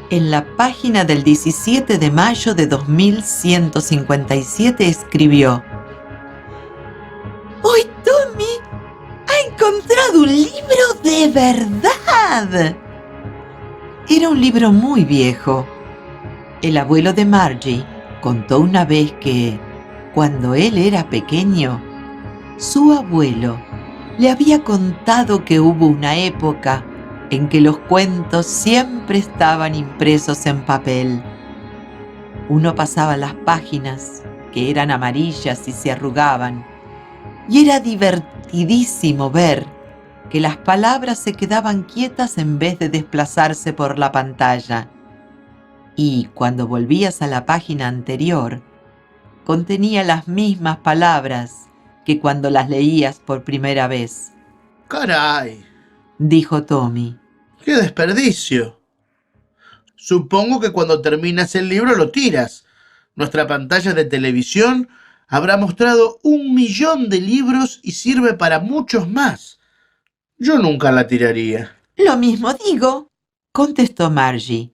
En la página del 17 de mayo de 2157 escribió: ¡Hoy Tommy ha encontrado un libro de verdad! Era un libro muy viejo. El abuelo de Margie contó una vez que, cuando él era pequeño, su abuelo le había contado que hubo una época en que los cuentos siempre estaban impresos en papel. Uno pasaba las páginas, que eran amarillas y se arrugaban, y era divertidísimo ver que las palabras se quedaban quietas en vez de desplazarse por la pantalla. Y cuando volvías a la página anterior, contenía las mismas palabras que cuando las leías por primera vez, ¡Caray! dijo Tommy. ¡Qué desperdicio! Supongo que cuando terminas el libro lo tiras. Nuestra pantalla de televisión habrá mostrado 1 millón de libros y sirve para muchos más. Yo nunca la tiraría. Lo mismo digo, contestó Margie.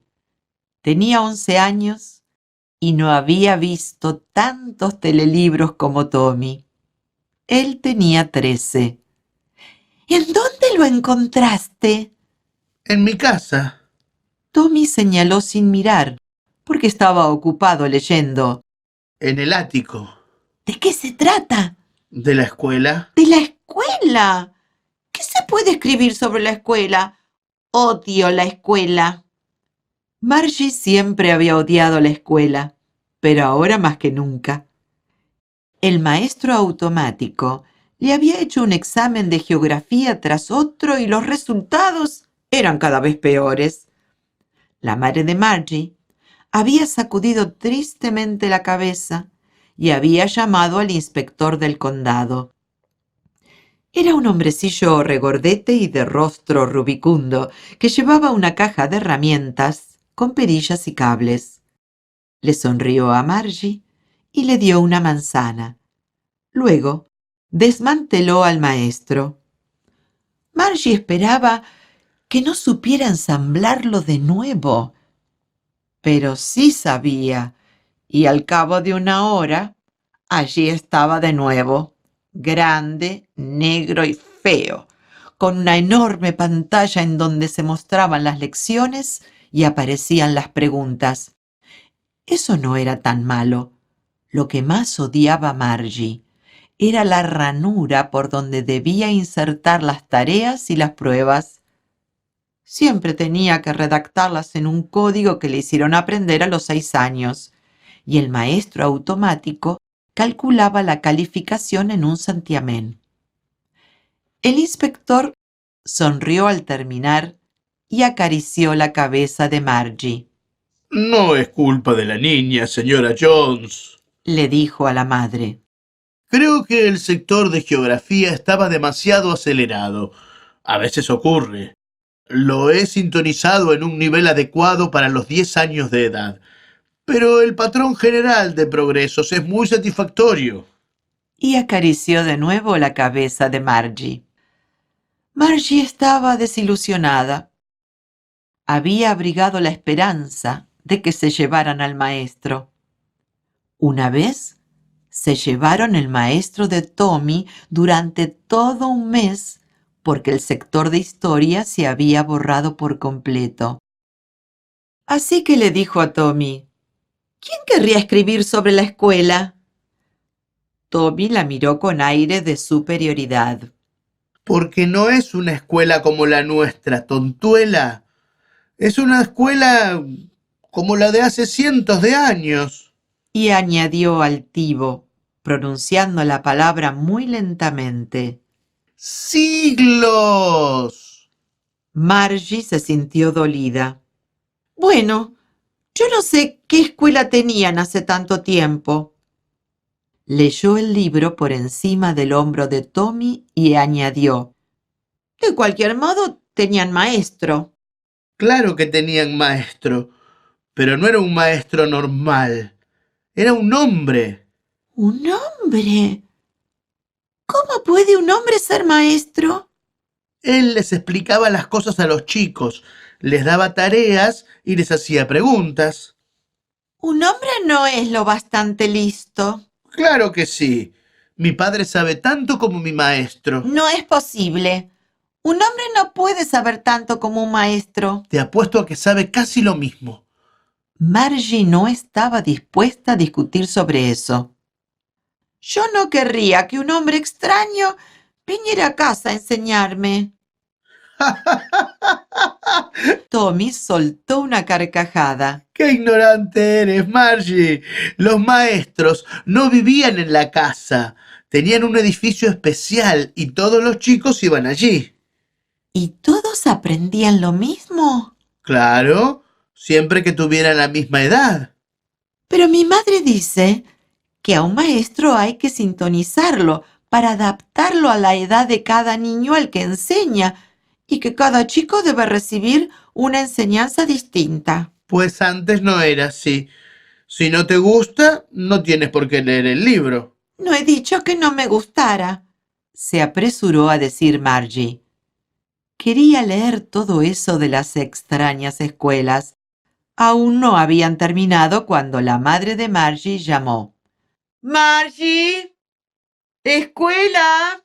Tenía 11 años y no había visto tantos telelibros como Tommy. Él tenía 13. ¿En dónde lo encontraste? En mi casa. Tommy señaló sin mirar, porque estaba ocupado leyendo. En el ático. ¿De qué se trata? ¿De la escuela? ¡De la escuela! ¿Qué se puede escribir sobre la escuela? Odio la escuela. Margie siempre había odiado la escuela, pero ahora más que nunca. El maestro automático Le había hecho un examen de geografía tras otro y los resultados eran cada vez peores. La madre de Margie había sacudido tristemente la cabeza y había llamado al inspector del condado. Era un hombrecillo regordete y de rostro rubicundo que llevaba una caja de herramientas con perillas y cables. Le sonrió a Margie y le dio una manzana. Luego desmanteló al maestro. Margie esperaba que no supiera ensamblarlo de nuevo, pero sí sabía, y al cabo de una hora, allí estaba de nuevo, grande, negro y feo, con una enorme pantalla en donde se mostraban las lecciones y aparecían las preguntas. Eso no era tan malo. Lo que más odiaba Margie era la ranura por donde debía insertar las tareas y las pruebas. Siempre tenía que redactarlas en un código que le hicieron aprender a los 6 años, y el maestro automático calculaba la calificación en un santiamén. El inspector sonrió al terminar y acarició la cabeza de Margie. No es culpa de la niña, señora Jones, Le dijo a la madre. Creo que el sector de geografía estaba demasiado acelerado. A veces ocurre. Lo he sintonizado en un nivel adecuado para los 10 años de edad. Pero el patrón general de progresos es muy satisfactorio. Y acarició de nuevo la cabeza de Margie. Margie estaba desilusionada. Había abrigado la esperanza de que se llevaran al maestro. Una vez se llevaron el maestro de Tommy durante todo un mes porque el sector de historia se había borrado por completo. Así que le dijo a Tommy, ¿quién querría escribir sobre la escuela? Tommy la miró con aire de superioridad. Porque no es una escuela como la nuestra, tontuela. Es una escuela como la de hace cientos de años. Y añadió altivo, pronunciando la palabra muy lentamente. ¡Siglos! Margie se sintió dolida. Bueno, yo no sé qué escuela tenían hace tanto tiempo. Leyó el libro por encima del hombro de Tommy y añadió. De cualquier modo, tenían maestro. Claro que tenían maestro, pero no era un maestro normal. Era un hombre. ¿Un hombre? ¿Cómo puede un hombre ser maestro? Él les explicaba las cosas a los chicos, les daba tareas y les hacía preguntas. Un hombre no es lo bastante listo. Claro que sí. Mi padre sabe tanto como mi maestro. No es posible. Un hombre no puede saber tanto como un maestro. Te apuesto a que sabe casi lo mismo. Margie no estaba dispuesta a discutir sobre eso. Yo no querría que un hombre extraño viniera a casa a enseñarme. Tommy soltó una carcajada. ¡Qué ignorante eres, Margie! Los maestros no vivían en la casa. Tenían un edificio especial y todos los chicos iban allí. ¿Y todos aprendían lo mismo? Claro, siempre que tuvieran la misma edad. Pero mi madre dice que a un maestro hay que sintonizarlo para adaptarlo a la edad de cada niño al que enseña y que cada chico debe recibir una enseñanza distinta. Pues antes no era así. Si no te gusta, no tienes por qué leer el libro. No he dicho que no me gustara, se apresuró a decir Margie. Quería leer todo eso de las extrañas escuelas. Aún no habían terminado cuando la madre de Margie llamó. ¡Margie! ¡Escuela!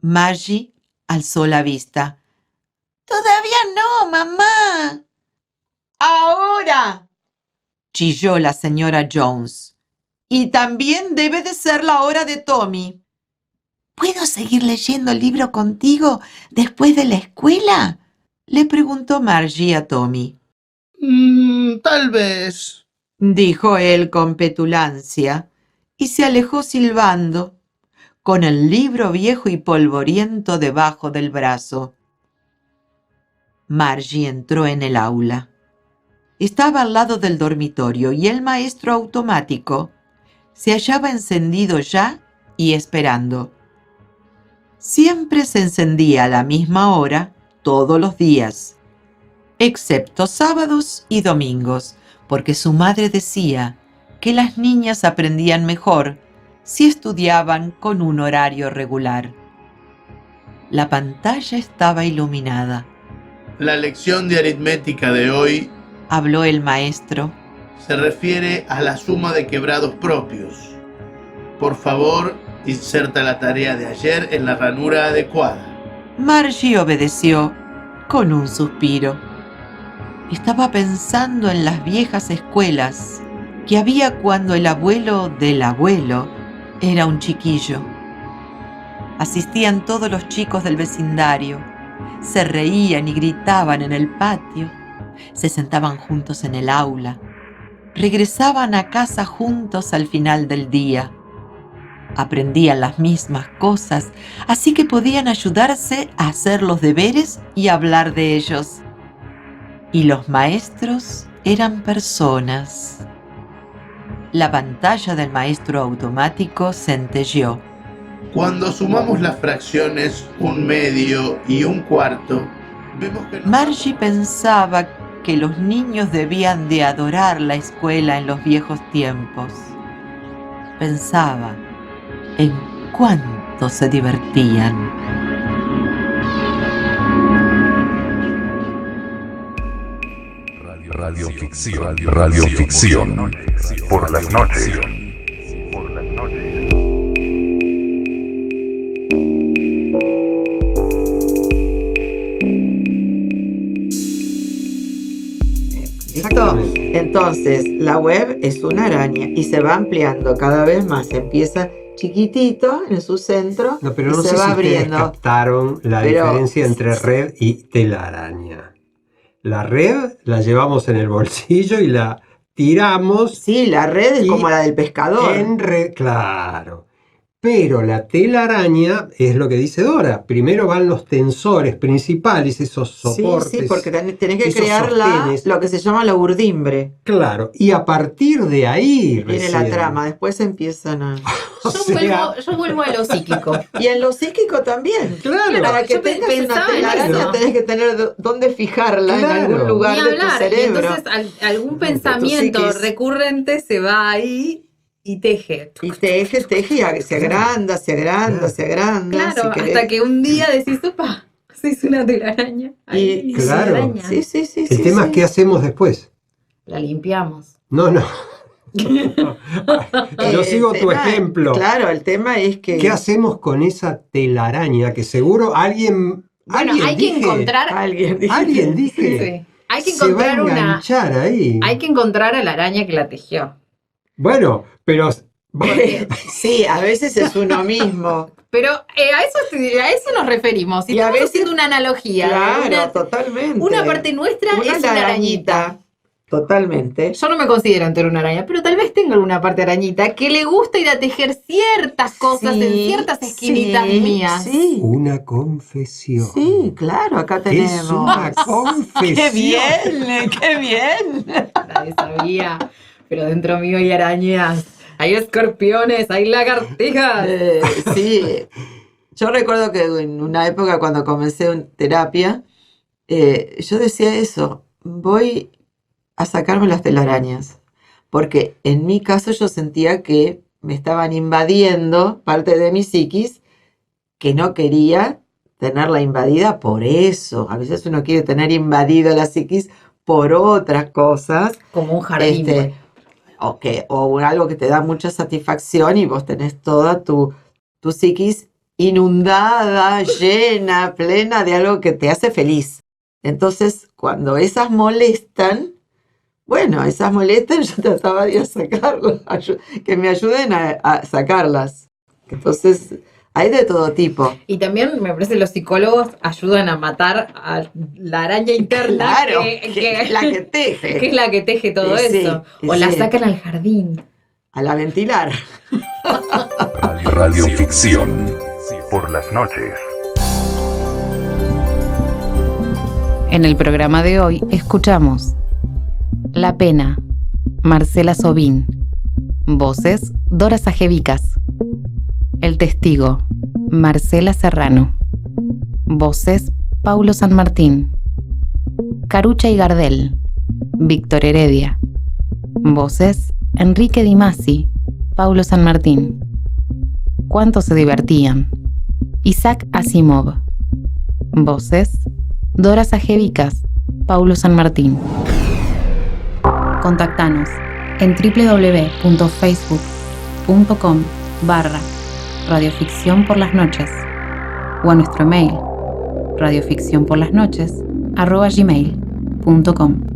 Margie alzó la vista. Todavía no, mamá. ¡Ahora!, chilló la señora Jones. Y también debe de ser la hora de Tommy. ¿Puedo seguir leyendo el libro contigo después de la escuela?, le preguntó Margie a Tommy. Tal vez. Dijo él con petulancia y se alejó silbando. con el libro viejo y polvoriento debajo del brazo. Margie entró en el aula. Estaba al lado del dormitorio y el maestro automático se hallaba encendido ya y esperando. Siempre se encendía a la misma hora todos los días, excepto sábados y domingos, porque su madre decía que las niñas aprendían mejor si estudiaban con un horario regular. La pantalla estaba iluminada. La lección de aritmética de hoy Habló el maestro. se refiere a la suma de quebrados propios. Por favor, inserta la tarea de ayer en la ranura adecuada. Margie obedeció con un suspiro. Estaba pensando en las viejas escuelas que había cuando el abuelo del abuelo era un chiquillo. Asistían todos los chicos del vecindario, se reían y gritaban en el patio, se sentaban juntos en el aula, regresaban a casa juntos al final del día. Aprendían las mismas cosas, así que podían ayudarse a hacer los deberes y hablar de ellos. Y los maestros eran personas. La pantalla del maestro automático centelleó. Cuando sumamos las fracciones 1/2 y 1/4, vemos que Margie pensaba que los niños debían de adorar la escuela en los viejos tiempos. Pensaba en cuánto se divertían. Radioficción. Radioficción. Por las noches. ¿Listo? Entonces, la web es una araña y se va ampliando cada vez más. Empieza chiquitito en su centro No, pero y no se sé va si ustedes abriendo. captaron la Pero- diferencia entre red y telaraña. La red la llevamos en el bolsillo y la tiramos Sí, la red es Y como la del pescador. en red, claro. Pero la telaraña es lo que dice Dora. Primero van los tensores principales, esos soportes. Sí, porque tenés que esos crear sostenes. lo que se llama la urdimbre. Claro, y a partir de ahí Tiene la recién. trama, después empiezan a... O sea, Yo vuelvo a lo psíquico. Y en lo psíquico también. claro. Para que Yo tengas una pensaba en telaraña eso. tenés que tener dónde fijarla en Claro. algún lugar Ni de tu hablar. Y cerebro. entonces algún pensamiento psiquis. recurrente se va ahí y teje. Y teje y se agranda, se agranda, se agranda. Claro, si querés. hasta que un día decís, opa, se hizo una telaraña. Ahí, Y- Claro. telaraña. Sí, sí, sí. El sí, tema sí. es qué hacemos después. La limpiamos. No, no. Yo El sigo tu tema- ejemplo. Claro, el tema es que ¿Qué hacemos con esa telaraña que seguro alguien... Bueno, alguien hay que dije- encontrar. Alguien dije... Sí. Hay que se va a encontrar enganchar ahí. Hay que encontrar a la araña que la tejió. Bueno, pero... sí, a veces es uno mismo. Pero a eso nos referimos. Si Y a estamos veces- haciendo una analogía, Claro, totalmente. una parte nuestra Una es una arañita. Totalmente. Yo no me considero entera una araña, pero tal vez tenga alguna parte arañita que le gusta ir a tejer ciertas cosas en ciertas esquinitas mías. Sí, Una confesión. sí, claro, acá tenemos. Es una confesión. ¡Qué bien! ¡Qué bien! Nadie sabía. Pero dentro mío hay arañas, hay escorpiones, hay lagartijas. Sí, yo recuerdo que en una época cuando comencé terapia, yo decía eso, voy a sacarme las telarañas, porque en mi caso yo sentía que me estaban invadiendo parte de mi psiquis que no quería tenerla invadida por eso. A veces uno quiere tener invadido la psiquis por otras cosas, Como un jardín. este, o algo que te da mucha satisfacción y vos tenés toda tu psiquis inundada, llena, plena de algo que te hace feliz. Entonces, cuando esas molestan, yo trataba de ir a sacarlas, que me ayuden a sacarlas. Entonces, hay de todo tipo. Y también me parece que los psicólogos ayudan a matar a la araña interna Claro, que, la que teje, que es la que teje todo Sí, eso. sí, O la sí. sacan al jardín. a la ventilar. Radioficción por las noches. En el programa de hoy escuchamos La Pena, Marcela Sobín. Voces, Dora Sajevicas. El Testigo, Marcela Serrano. Voces, Paulo San Martín. Carucha y Gardel, Víctor Heredia. Voces, Enrique Di Masi, Paulo San Martín. Cuánto se divertían, Isaac Asimov. Voces, Dora Sajevicas, Paulo San Martín. Contactanos en www.facebook.com/radioficción por las noches o a nuestro email radioficcionporlasnoches@gmail.com.